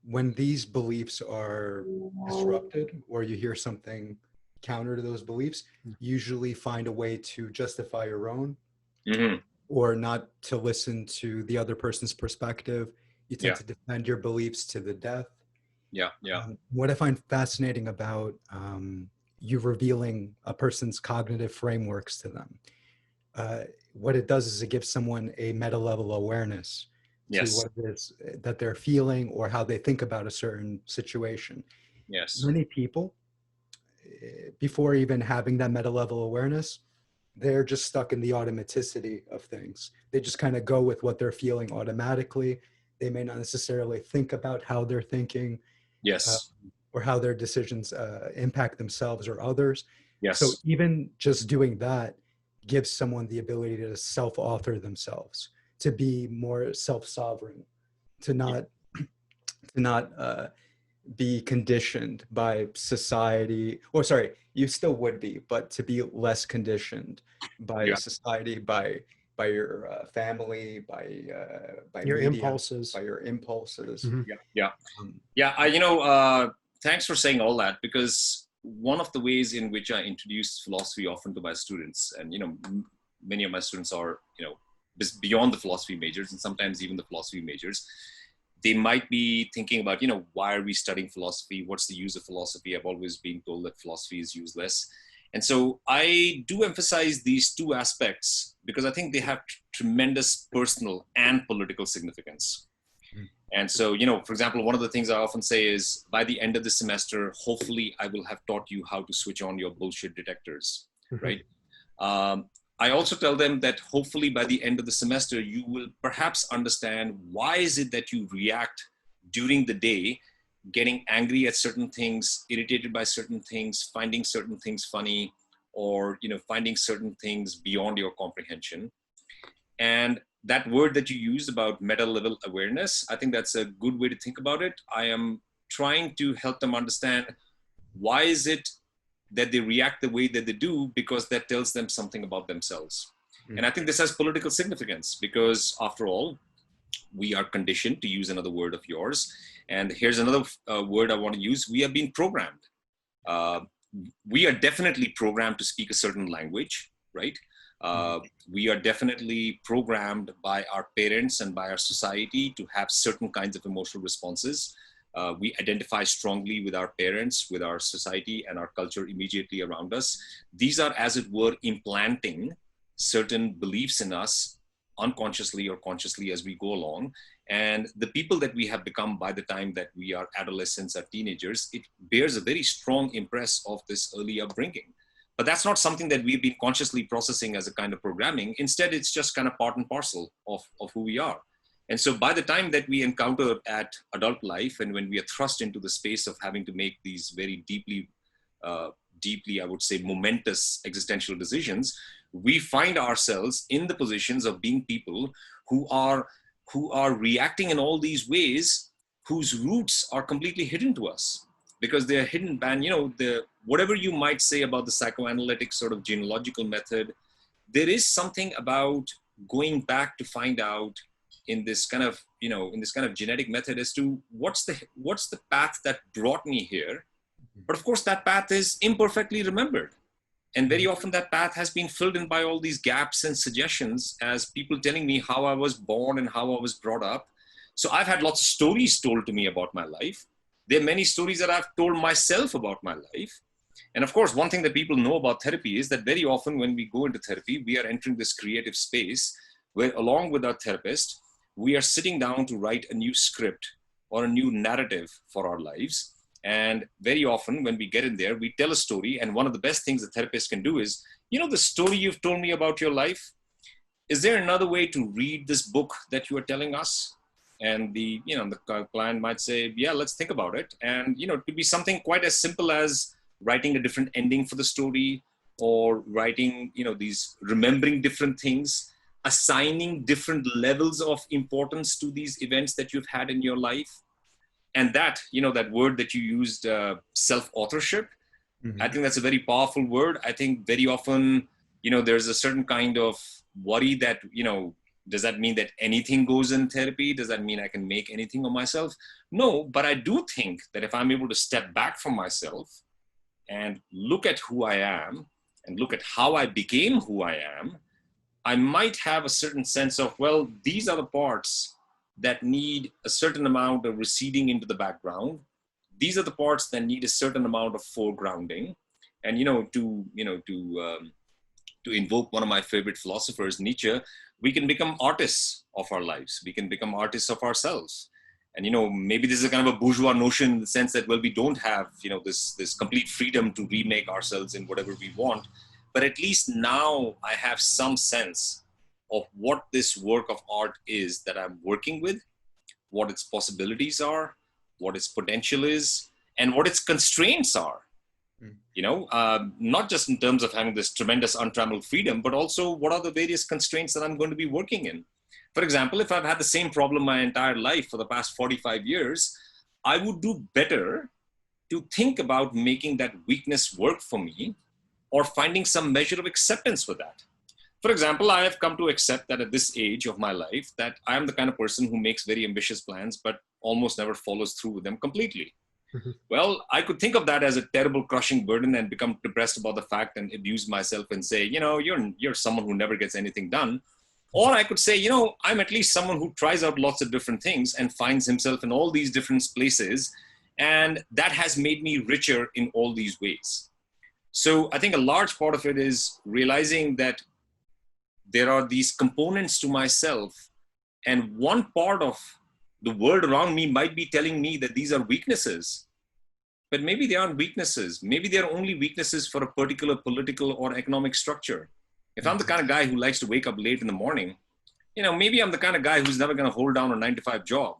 when these beliefs are disrupted, or you hear something counter to those beliefs, usually find a way to justify your own, or not to listen to the other person's perspective. You tend to defend your beliefs to the death. What I find fascinating about you revealing a person's cognitive frameworks to them, what it does is it gives someone a meta level awareness to what it is that they're feeling or how they think about a certain situation. Many people, before even having that meta level awareness, they're just stuck in the automaticity of things. They just kind of go with what they're feeling automatically. They may not necessarily think about how they're thinking, or how their decisions impact themselves or others. So even just doing that gives someone the ability to self-author themselves, to be more self-sovereign, to not be conditioned by society, or sorry, you still would be, but to be less conditioned by society, by your family, by your media, impulses, by your impulses. Thanks for saying all that, because one of the ways in which I introduce philosophy often to my students, and many of my students are beyond the philosophy majors, and sometimes even the philosophy majors, they might be thinking about, why are we studying philosophy? What's the use of philosophy? I've always been told that philosophy is useless. And so I do emphasize these two aspects because I think they have tremendous personal and political significance. And so, for example, one of the things I often say is, by the end of the semester, hopefully I will have taught you how to switch on your bullshit detectors, right? I also tell them that hopefully by the end of the semester, you will perhaps understand why is it that you react during the day, getting angry at certain things, irritated by certain things, finding certain things funny, or finding certain things beyond your comprehension. And that word that you used about meta level awareness, I think that's a good way to think about it. I am trying to help them understand why is it that they react the way that they do, because that tells them something about themselves. And I think this has political significance because, after all, we are conditioned, to use another word of yours. And here's another word I want to use. We have been programmed. We are definitely programmed to speak a certain language, right? We are definitely programmed by our parents and by our society to have certain kinds of emotional responses. We identify strongly with our parents, with our society, and our culture immediately around us. These are, as it were, implanting certain beliefs in us unconsciously or consciously as we go along. And the people that we have become by the time that we are adolescents or teenagers, it bears a very strong impress of this early upbringing. But that's not something that we've been consciously processing as a kind of programming. Instead, it's just kind of part and parcel of who we are. And so by the time that we encounter at adult life, and when we are thrust into the space of having to make these very deeply, I would say, momentous existential decisions, we find ourselves in the positions of being people who are reacting in all these ways, whose roots are completely hidden to us, because they're hidden by, whatever you might say about the psychoanalytic sort of genealogical method, there is something about going back to find out in this kind of, genetic method as to what's the path that brought me here. But of course, that path is imperfectly remembered. And very often that path has been filled in by all these gaps and suggestions as people telling me how I was born and how I was brought up. So I've had lots of stories told to me about my life. There are many stories that I've told myself about my life. And of course, one thing that people know about therapy is that very often when we go into therapy, we are entering this creative space where, along with our therapist, we are sitting down to write a new script or a new narrative for our lives. And very often when we get in there, we tell a story. And one of the best things a therapist can do is, the story you've told me about your life, is there another way to read this book that you are telling us? And the client might say, yeah, let's think about it. And, it could be something quite as simple as writing a different ending for the story, or writing, remembering different things, assigning different levels of importance to these events that you've had in your life. And that, that word that you used, self-authorship, I think that's a very powerful word. I think very often, there's a certain kind of worry that, does that mean that anything goes in therapy? Does that mean I can make anything of myself? No, but I do think that if I'm able to step back from myself and look at who I am and look at how I became who I am, I might have a certain sense of, well, these are the parts that need a certain amount of receding into the background. These are the parts that need a certain amount of foregrounding. And, to invoke one of my favorite philosophers, Nietzsche, we can become artists of our lives. We can become artists of ourselves. And, maybe this is a kind of a bourgeois notion in the sense that, well, we don't have, this complete freedom to remake ourselves in whatever we want. But at least now I have some sense of what this work of art is that I'm working with, what its possibilities are, what its potential is, and what its constraints are. Not just in terms of having this tremendous untrammeled freedom, but also what are the various constraints that I'm going to be working in. For example, if I've had the same problem my entire life for the past 45 years, I would do better to think about making that weakness work for me, or finding some measure of acceptance for that. For example, I have come to accept that at this age of my life, that I am the kind of person who makes very ambitious plans, but almost never follows through with them completely. Well, I could think of that as a terrible crushing burden and become depressed about the fact and abuse myself and say, you're someone who never gets anything done. Or I could say, I'm at least someone who tries out lots of different things and finds himself in all these different places. And that has made me richer in all these ways. So I think a large part of it is realizing that there are these components to myself, and one part of the world around me might be telling me that these are weaknesses, but maybe they aren't weaknesses. Maybe they're only weaknesses for a particular political or economic structure. If I'm the kind of guy who likes to wake up late in the morning, maybe I'm the kind of guy who's never going to hold down a 9-to-5 job.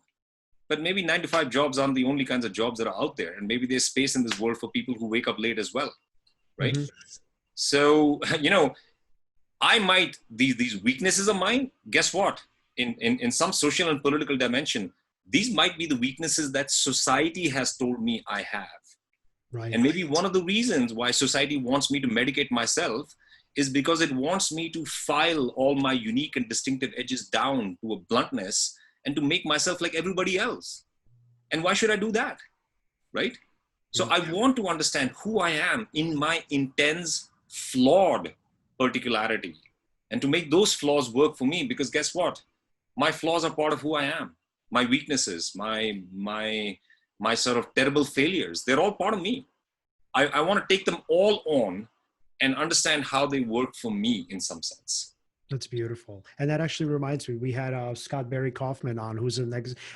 But maybe 9-to-5 jobs aren't the only kinds of jobs that are out there. And maybe there's space in this world for people who wake up late as well, right? So, I might, these weaknesses of mine, guess what? In some social and political dimension, these might be the weaknesses that society has told me I have. Right. And maybe one of the reasons why society wants me to medicate myself is because it wants me to file all my unique and distinctive edges down to a bluntness and to make myself like everybody else. And why should I do that? Right? So I want to understand who I am in my intense, flawed particularity, and to make those flaws work for me, because guess what? My flaws are part of who I am. My weaknesses, my sort of terrible failures, they're all part of me. I want to take them all on and understand how they work for me in some sense. That's beautiful. And that actually reminds me, we had Scott Barry Kaufman on, who's well,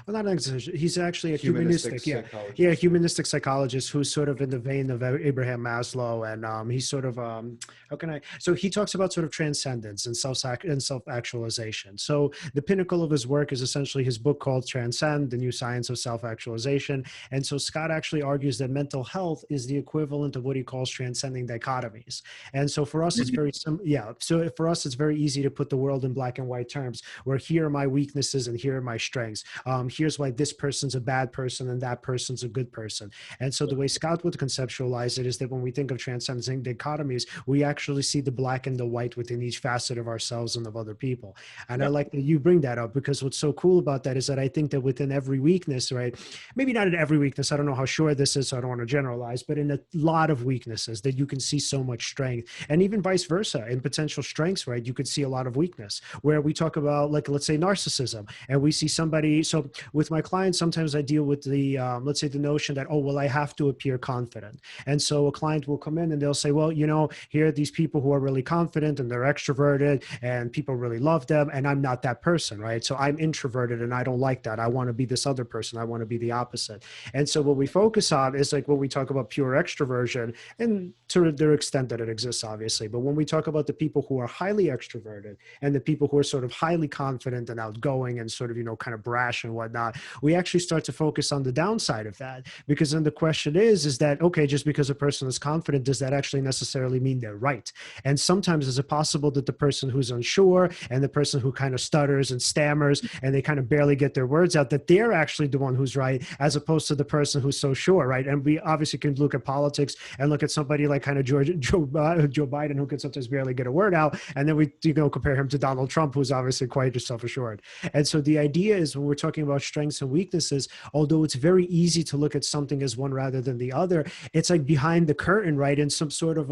not an he's actually a Humanistic humanistic, yeah, psychologist. humanistic psychologist who's sort of in the vein of Abraham Maslow. And he's sort of, how can I, so he talks about sort of transcendence and self-actualization. So the pinnacle of his work is essentially his book called Transcend, the New Science of Self-Actualization. And so Scott actually argues that mental health is the equivalent of what he calls transcending dichotomies. And so for us, it's very yeah. So for us, it's very easy to put the world in black and white terms, where here are my weaknesses and here are my strengths. Here's why this person's a bad person and that person's a good person. And so the way Scott would conceptualize it is that when we think of transcending dichotomies, we actually see the black and the white within each facet of ourselves and of other people. And I like that you bring that up, because what's so cool about that is that I think that within every weakness, right? Maybe not in every weakness, I don't know how sure this is, so I don't want to generalize, but in a lot of weaknesses that you can see so much strength. And even vice versa, in potential strengths, right? You could see a lot of weakness, where we talk about, like, let's say narcissism, and we see somebody. So with my clients, sometimes I deal with the, let's say the notion that, oh, well, I have to appear confident. And so a client will come in and they'll say, well, you know, here are these people who are really confident and they're extroverted and people really love them. And I'm not that person, right? So I'm introverted and I don't like that. I want to be this other person. I want to be the opposite. And so what we focus on is, like, when we talk about pure extroversion, and to the extent that it exists, obviously, but when we talk about the people who are highly extroverted and the people who are sort of highly confident and outgoing and sort of, you know, kind of brash and whatnot, we actually start to focus on the downside of that. Because then the question is that, okay, just because a person is confident, does that actually necessarily mean they're right? And sometimes is it possible that the person who's unsure and the person who kind of stutters and stammers and they kind of barely get their words out, that they're actually the one who's right, as opposed to the person who's so sure, right? And we obviously can look at politics and look at somebody like kind of Joe Biden, who can sometimes barely get a word out, and then we, you know, compare him to Donald Trump, who's obviously quite self-assured. And so the idea is, when we're talking about strengths and weaknesses, although it's very easy to look at something as one rather than the other, it's like behind the curtain, right? In some sort of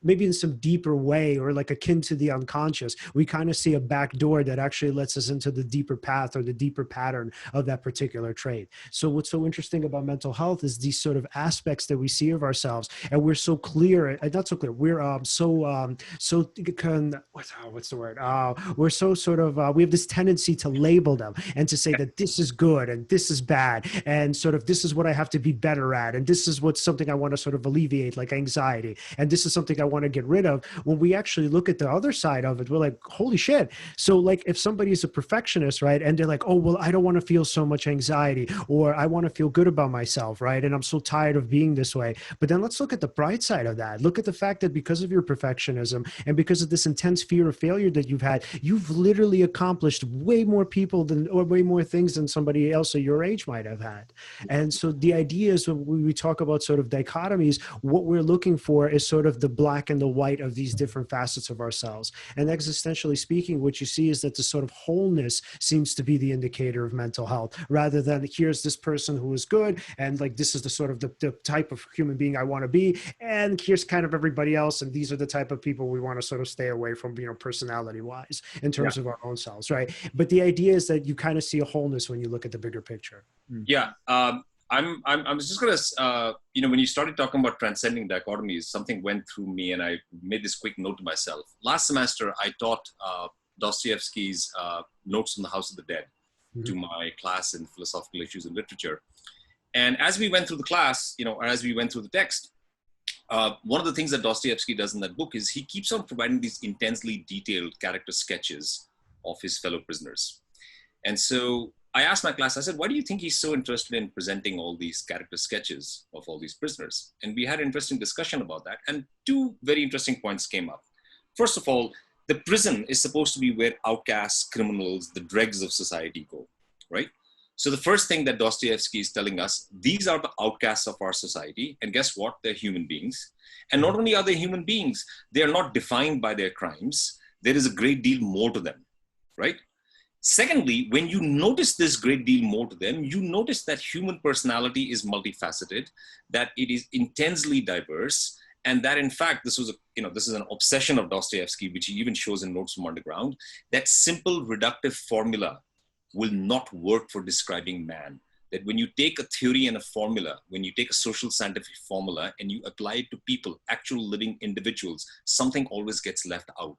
maybe in some deeper way, or like akin to the unconscious, we kind of see a back door that actually lets us into the deeper path or the deeper pattern of that particular trait. So what's so interesting about mental health is these sort of aspects that we see of ourselves, and we're so clear, not so clear, we're what's the word? We're so sort of, we have this tendency to label them and to say that this is good and this is bad, and sort of this is what I have to be better at, and this is what's something I want to sort of alleviate, like anxiety, and this is something I want to get rid of. When we actually look at the other side of it, we're like, holy shit. So like, if somebody's a perfectionist, right, and they're like, oh, well, I don't want to feel so much anxiety, or I want to feel good about myself, right, and I'm so tired of being this way. But then let's look at the bright side of that. Look at the fact that because of your perfectionism and because of this intense fear of failure that you've had, you've literally accomplished way more people than, or way more things than somebody else at your age might have had. And so the idea is, when we talk about sort of dichotomies, what we're looking for is sort of the black and the white of these different facets of ourselves. And existentially speaking, what you see is that the sort of wholeness seems to be the indicator of mental health, rather than here's this person who is good, and like, this is the sort of the type of human being I want to be, and here's kind of everybody else, and these are the type of people we want to sort of stay away from, you know, personality wise, in terms of our own selves, right? But the idea is that you kind of see a wholeness when you look at the bigger picture. Yeah. I was just going to, you know, when you started talking about transcending dichotomies, something went through me, and I made this quick note to myself. Last semester, I taught Dostoevsky's Notes on the House of the Dead to my class in philosophical issues and literature. And as we went through the class, you know, or as we went through the text, one of the things that Dostoevsky does in that book is he keeps on providing these intensely detailed character sketches of his fellow prisoners. And so I asked my class, I said, why do you think he's so interested in presenting all these character sketches of all these prisoners? And we had an interesting discussion about that. And two very interesting points came up. First of all, the prison is supposed to be where outcasts, criminals, the dregs of society go, right? So the first thing that Dostoevsky is telling us, these are the outcasts of our society. And guess what? They're human beings. And not only are they human beings, they are not defined by their crimes. There is a great deal more to them, right? Secondly, when you notice this great deal more to them, you notice that human personality is multifaceted, that it is intensely diverse, and that in fact, this is an obsession of Dostoevsky, which he even shows in Notes from Underground, that simple reductive formula will not work for describing man. That when you take a theory and a formula, when you take a social scientific formula and you apply it to people, actual living individuals, something always gets left out.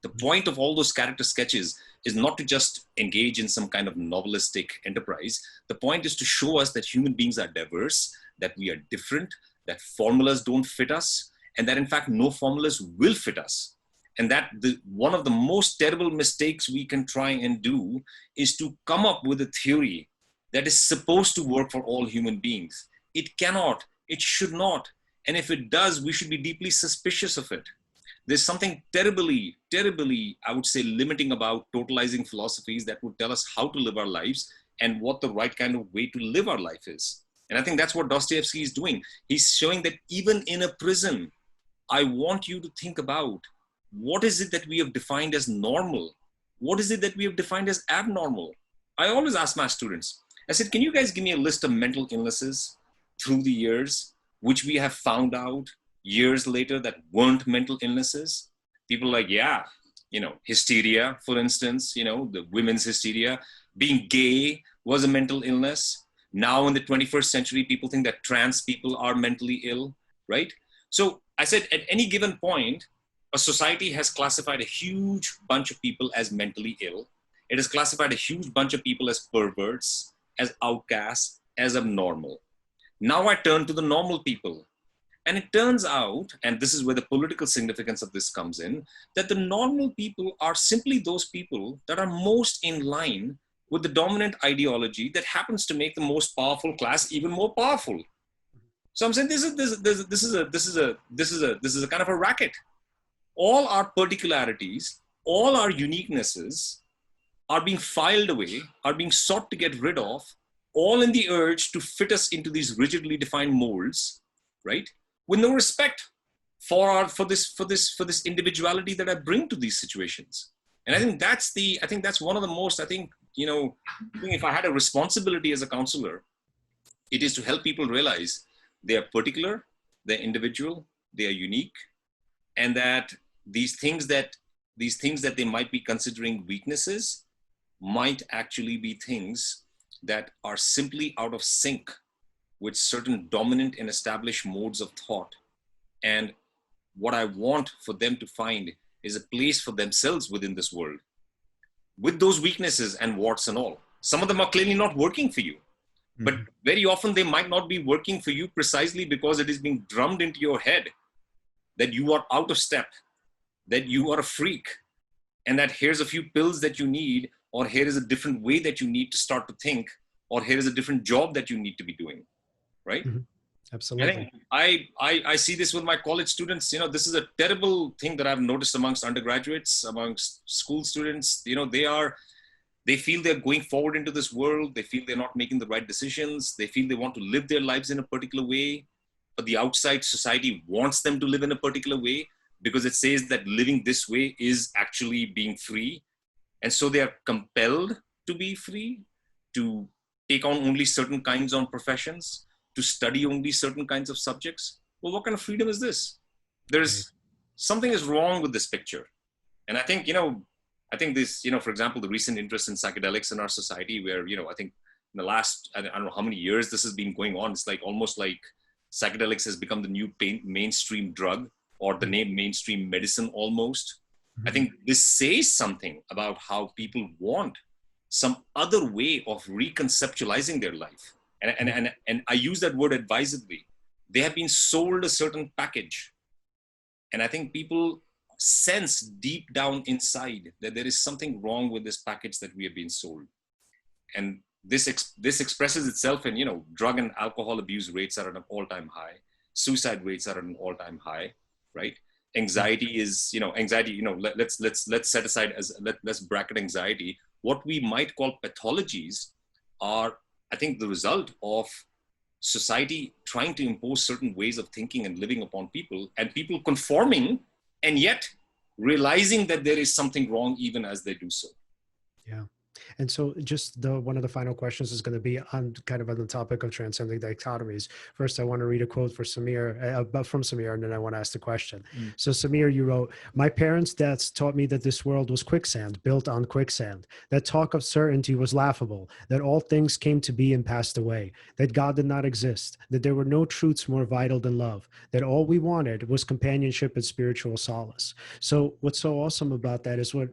The point of all those character sketches is not to just engage in some kind of novelistic enterprise. The point is to show us that human beings are diverse, that we are different, that formulas don't fit us, and that in fact no formulas will fit us. And that one of the most terrible mistakes we can try and do is to come up with a theory that is supposed to work for all human beings. It cannot, it should not. And if it does, we should be deeply suspicious of it. There's something terribly, I would say, limiting about totalizing philosophies that would tell us how to live our lives and what the right kind of way to live our life is. And I think that's what Dostoevsky is doing. He's showing that even in a prison, I want you to think about what is it that we have defined as normal? What is it that we have defined as abnormal? I always ask my students, I said, can you guys give me a list of mental illnesses through the years, which we have found out years later that weren't mental illnesses? People are like, yeah, hysteria, for instance, the women's hysteria. Being gay was a mental illness. Now in the 21st century, people think that trans people are mentally ill, right? So I said, at any given point, a society has classified a huge bunch of people as mentally ill. It has classified a huge bunch of people as perverts, as outcasts, as abnormal. Now I turn to the normal people. And it turns out, and this is where the political significance of this comes in, that the normal people are simply those people that are most in line with the dominant ideology that happens to make the most powerful class even more powerful. So I'm saying this is a kind of a racket. All our particularities, all our uniquenesses are being filed away, are being sought to get rid of, all in the urge to fit us into these rigidly defined molds, right? With no respect for this individuality that I bring to these situations. And I think that's one of the most, if I had a responsibility as a counselor, it is to help people realize they are particular, they're individual, they are unique, and that these things that they might be considering weaknesses might actually be things that are simply out of sync with certain dominant and established modes of thought. And what I want for them to find is a place for themselves within this world, with those weaknesses and warts and all. Some of them are clearly not working for you, but very often they might not be working for you precisely because it is being drummed into your head that you are out of step, that you are a freak, and that here's a few pills that you need, or here is a different way that you need to start to think, or here is a different job that you need to be doing, right? Mm-hmm. Absolutely. I see this with my college students. This is a terrible thing that I've noticed amongst undergraduates, amongst school students. They feel they're going forward into this world. They feel they're not making the right decisions. They feel they want to live their lives in a particular way, but the outside society wants them to live in a particular way because it says that living this way is actually being free. And so they are compelled to be free, to take on only certain kinds of professions, to study only certain kinds of subjects. Well, what kind of freedom is this? Something is wrong with this picture. And I think this, for example, the recent interest in psychedelics in our society where, I think in the last, I don't know how many years this has been going on. It's like almost like psychedelics has become the new mainstream drug or the name mainstream medicine almost. I think this says something about how people want some other way of reconceptualizing their life. And I use that word advisedly. They have been sold a certain package. And I think people sense deep down inside that there is something wrong with this package that we have been sold. And this expresses itself in, drug and alcohol abuse rates are at an all-time high. Suicide rates are at an all-time high, right? Anxiety is, let's set aside let's bracket anxiety. What we might call pathologies are, I think, the result of society trying to impose certain ways of thinking and living upon people, and people conforming and yet realizing that there is something wrong even as they do so. Yeah. And so just the one of the final questions is going to be on kind of on the topic of transcending dichotomies. First, I want to read a quote for Samir, from Samir, and then I want to ask the question. So Samir, you wrote, "My parents' deaths taught me that this world was quicksand, built on quicksand. That talk of certainty was laughable, that all things came to be and passed away, that God did not exist, that there were no truths more vital than love, that all we wanted was companionship and spiritual solace." So what's so awesome about that is what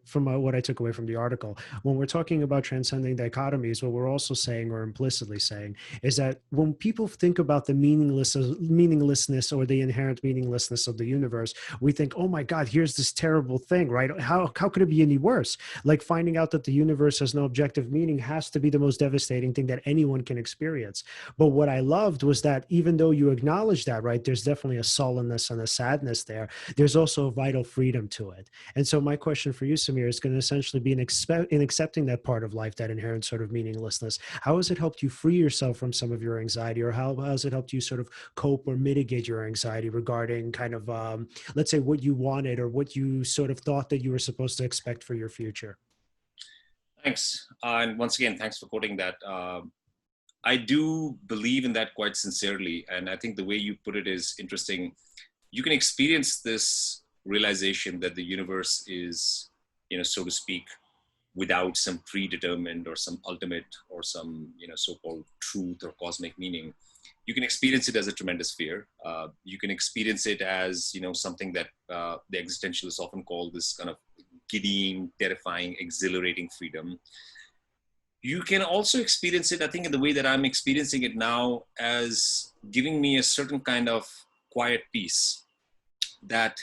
I took away from the article. When we're talking about transcending dichotomies, what we're also saying, or implicitly saying, is that when people think about the meaninglessness or the inherent meaninglessness of the universe, we think, oh my God, here's this terrible thing, right? How could it be any worse? Like finding out that the universe has no objective meaning has to be the most devastating thing that anyone can experience. But what I loved was that even though you acknowledge that, right, there's definitely a sullenness and a sadness there, there's also a vital freedom to it. And so my question for you, Samir, is going to essentially be in accepting that part of life, that inherent sort of meaninglessness. How has it helped you free yourself from some of your anxiety, or how has it helped you sort of cope or mitigate your anxiety regarding kind of, let's say, what you wanted or what you sort of thought that you were supposed to expect for your future? Thanks. And once again, thanks for quoting that. I do believe in that quite sincerely. And I think the way you put it is interesting. You can experience this realization that the universe is, so to speak, without some predetermined or some ultimate or some, so-called truth or cosmic meaning. You can experience it as a tremendous fear. You can experience it as, something that the existentialists often call this kind of giddying, terrifying, exhilarating freedom. You can also experience it, I think, in the way that I'm experiencing it now, as giving me a certain kind of quiet peace that,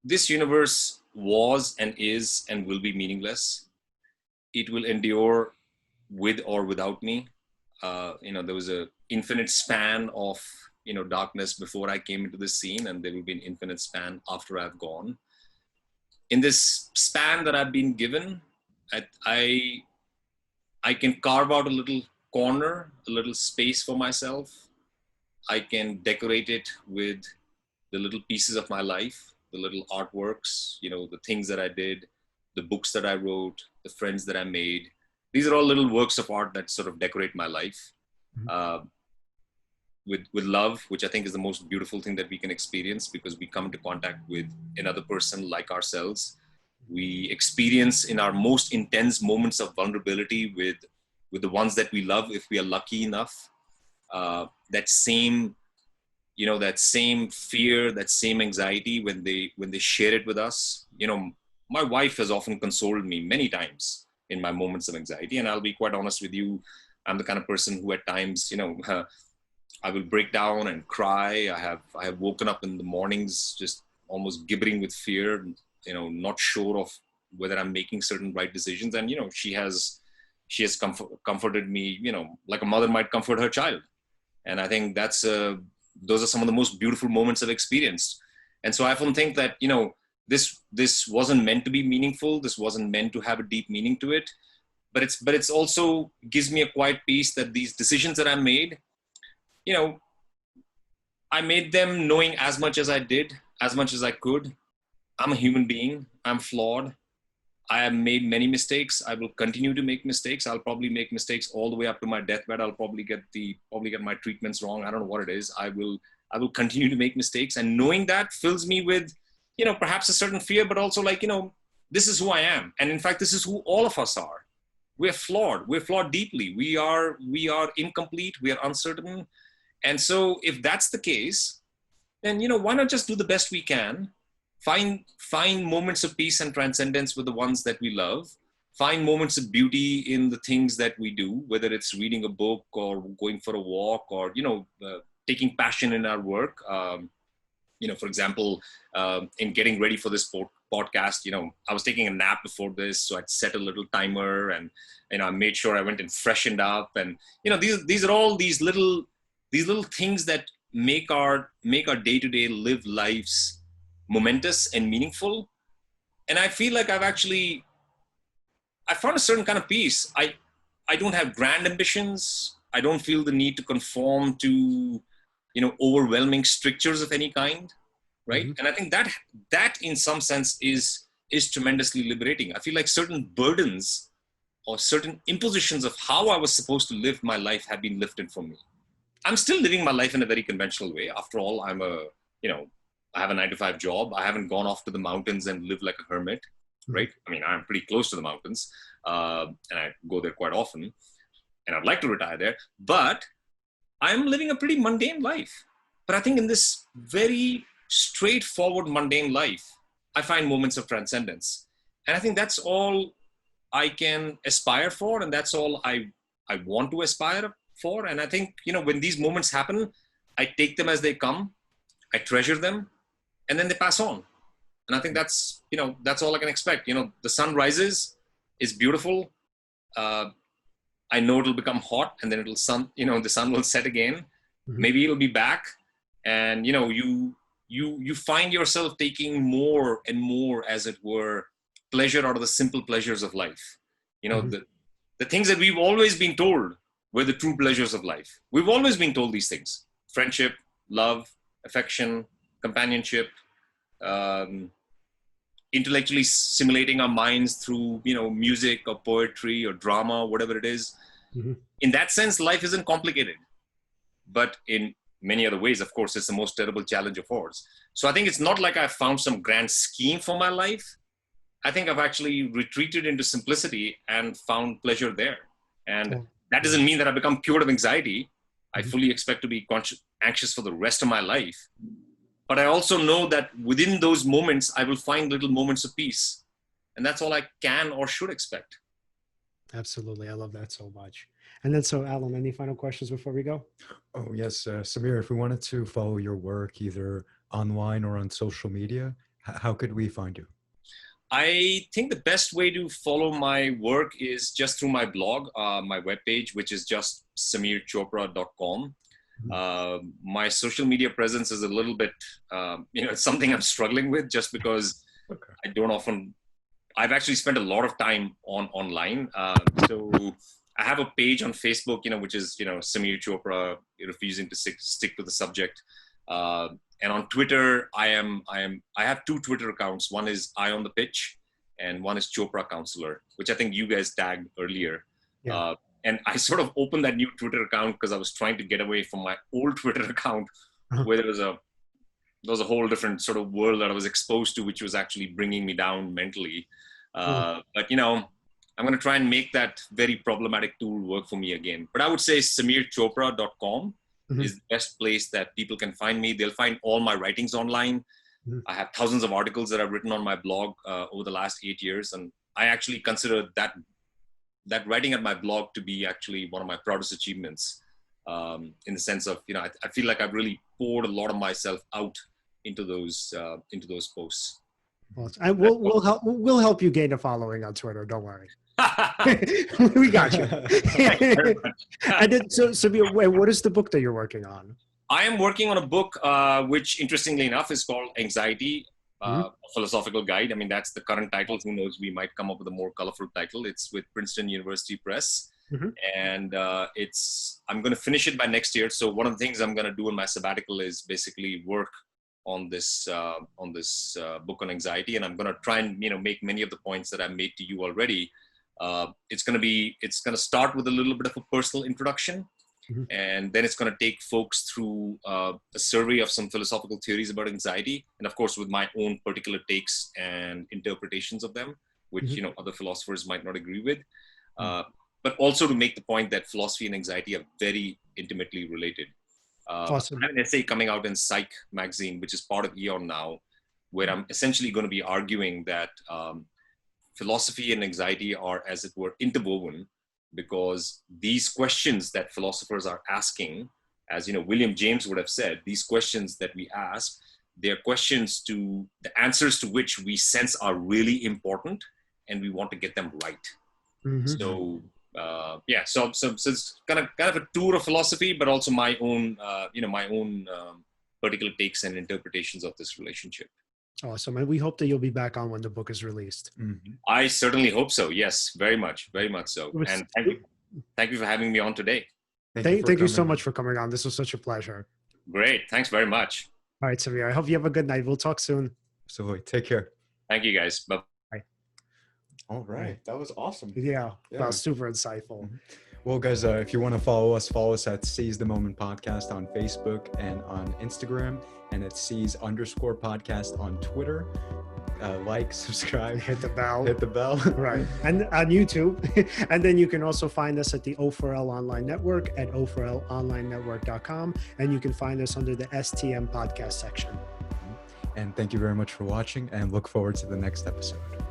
this universe was and is and will be meaningless. It will endure with or without me. There was an infinite span of, darkness before I came into this scene, and there will be an infinite span after I've gone. In this span that I've been given, I can carve out a little corner, a little space for myself. I can decorate it with the little pieces of my life, the little artworks, the things that I did, the books that I wrote, the friends that I made. These are all little works of art that sort of decorate my life. With love, which I think is the most beautiful thing that we can experience, because we come into contact with another person like ourselves. We experience in our most intense moments of vulnerability with the ones that we love, if we are lucky enough, that same fear, that same anxiety when they share it with us. My wife has often consoled me many times in my moments of anxiety, and I'll be quite honest with you, I'm the kind of person who at times, I will break down and cry. I have woken up in the mornings just almost gibbering with fear, not sure of whether I'm making certain right decisions. And, she has comforted me, like a mother might comfort her child. And I think those are some of the most beautiful moments I've experienced. And so I often think that, this wasn't meant to be meaningful. This wasn't meant to have a deep meaning to it, but it's also gives me a quiet peace that these decisions that I made, I made them knowing as much as I did, as much as I could. I'm a human being. I'm flawed. I have made many mistakes. I will continue to make mistakes. I'll probably make mistakes all the way up to my deathbed. I'll probably get my treatments wrong. I don't know what it is. I will continue to make mistakes. And knowing that fills me with, perhaps a certain fear, but also like, this is who I am. And in fact, this is who all of us are. We're flawed. We're flawed deeply. We are incomplete. We are uncertain. And so if that's the case, then, why not just do the best we can? Find moments of peace and transcendence with the ones that we love. Find moments of beauty in the things that we do, whether it's reading a book or going for a walk or, taking passion in our work. For example, in getting ready for this podcast, I was taking a nap before this, so I'd set a little timer and, I made sure I went and freshened up. And, these are all these little things that make our day-to-day live lives momentous and meaningful. And I feel like I found a certain kind of peace. I don't have grand ambitions. I don't feel the need to conform to, overwhelming strictures of any kind. Right. Mm-hmm. And I think that in some sense is is tremendously liberating. I feel like certain burdens or certain impositions of how I was supposed to live my life have been lifted from me. I'm still living my life in a very conventional way. After all, I have a 9-to-5 job. I haven't gone off to the mountains and lived like a hermit, right? I mean, I'm pretty close to the mountains, and I go there quite often, and I'd like to retire there, but I'm living a pretty mundane life. But I think in this very straightforward, mundane life, I find moments of transcendence. And I think that's all I can aspire for, and that's all I want to aspire for. And I think, when these moments happen, I take them as they come, I treasure them, and then they pass on. And I think that's all I can expect. The sun rises, it's beautiful. I know it'll become hot, and then the sun will set again. Maybe it'll be back. And, you find yourself taking more and more, as it were, pleasure out of the simple pleasures of life. The things that we've always been told were the true pleasures of life. We've always been told these things: friendship, love, affection, companionship, intellectually simulating our minds through, music or poetry or drama, whatever it is. In that sense, life isn't complicated. But in many other ways, of course, it's the most terrible challenge of ours. So I think it's not like I've found some grand scheme for my life. I think I've actually retreated into simplicity and found pleasure there. And that doesn't mean that I've become cured of anxiety. I fully expect to be anxious for the rest of my life. But I also know that within those moments, I will find little moments of peace. And that's all I can or should expect. Absolutely. I love that so much. And then, so Alan, any final questions before we go? Oh, yes. Samir, if we wanted to follow your work either online or on social media, how could we find you? I think the best way to follow my work is just through my blog, my webpage, which is just samirchopra.com. My social media presence is a little bit, it's something I'm struggling with, just because I don't often, I've actually spent a lot of time online. So I have a page on Facebook, which is, Samir Chopra, refusing to stick to the subject. And on Twitter, I have 2 Twitter accounts. One is Eye on the Pitch, and one is Chopra Counselor, which I think you guys tagged earlier. Yeah. And I sort of opened that new Twitter account because I was trying to get away from my old Twitter account, where there was a whole different sort of world that I was exposed to, which was actually bringing me down mentally. But, I'm going to try and make that very problematic tool work for me again. But I would say samirchopra.com is the best place that people can find me. They'll find all my writings online. I have thousands of articles that I've written on my blog over the last 8 years. And I actually consider that writing at my blog to be actually one of my proudest achievements, in the sense of, I feel like I've really poured a lot of myself out into those posts. And we'll help you gain a following on Twitter. Don't worry. We got you. And then, so what is the book that you're working on? I am working on a book, which interestingly enough is called Anxiety, a Philosophical Guide. I mean, that's the current title. Who knows, we might come up with a more colorful title. It's with Princeton University Press. And I'm going to finish it by next year. So one of the things I'm going to do in my sabbatical is basically work on this book on anxiety. And I'm going to try and, make many of the points that I've made to you already. It's going to start with a little bit of a personal introduction. And then it's going to take folks through a survey of some philosophical theories about anxiety. And of course, with my own particular takes and interpretations of them, which, other philosophers might not agree with. But also to make the point that philosophy and anxiety are very intimately related. Awesome. I have an essay coming out in Psych magazine, which is part of Eon now, where I'm essentially going to be arguing that philosophy and anxiety are, as it were, interwoven, because these questions that philosophers are asking, as William James would have said, these questions that we ask, they're questions to the answers to which we sense are really important, and we want to get them right. So it's kind of a tour of philosophy, but also my own particular takes and interpretations of this relationship. Awesome. And we hope that you'll be back on when the book is released. I certainly hope so. Yes, very much so. And thank you for having me on today. Thank you so much for coming on. This was such a pleasure. Great. Thanks very much. All right, Samir. I hope you have a good night. We'll talk soon. Absolutely. Take care. Thank you, guys. Bye. All right. That was awesome. Yeah, Yeah. that was super insightful. Well, guys, if you want to follow us at Seize the Moment Podcast on Facebook and on Instagram, and it's Seize_podcast on Twitter. Like, subscribe, Hit the bell. hit the bell. Right. And on YouTube. And then you can also find us at the O4L Online Network at O4LOnlinenetwork.com. And you can find us under the STM podcast section. And thank you very much for watching, and look forward to the next episode.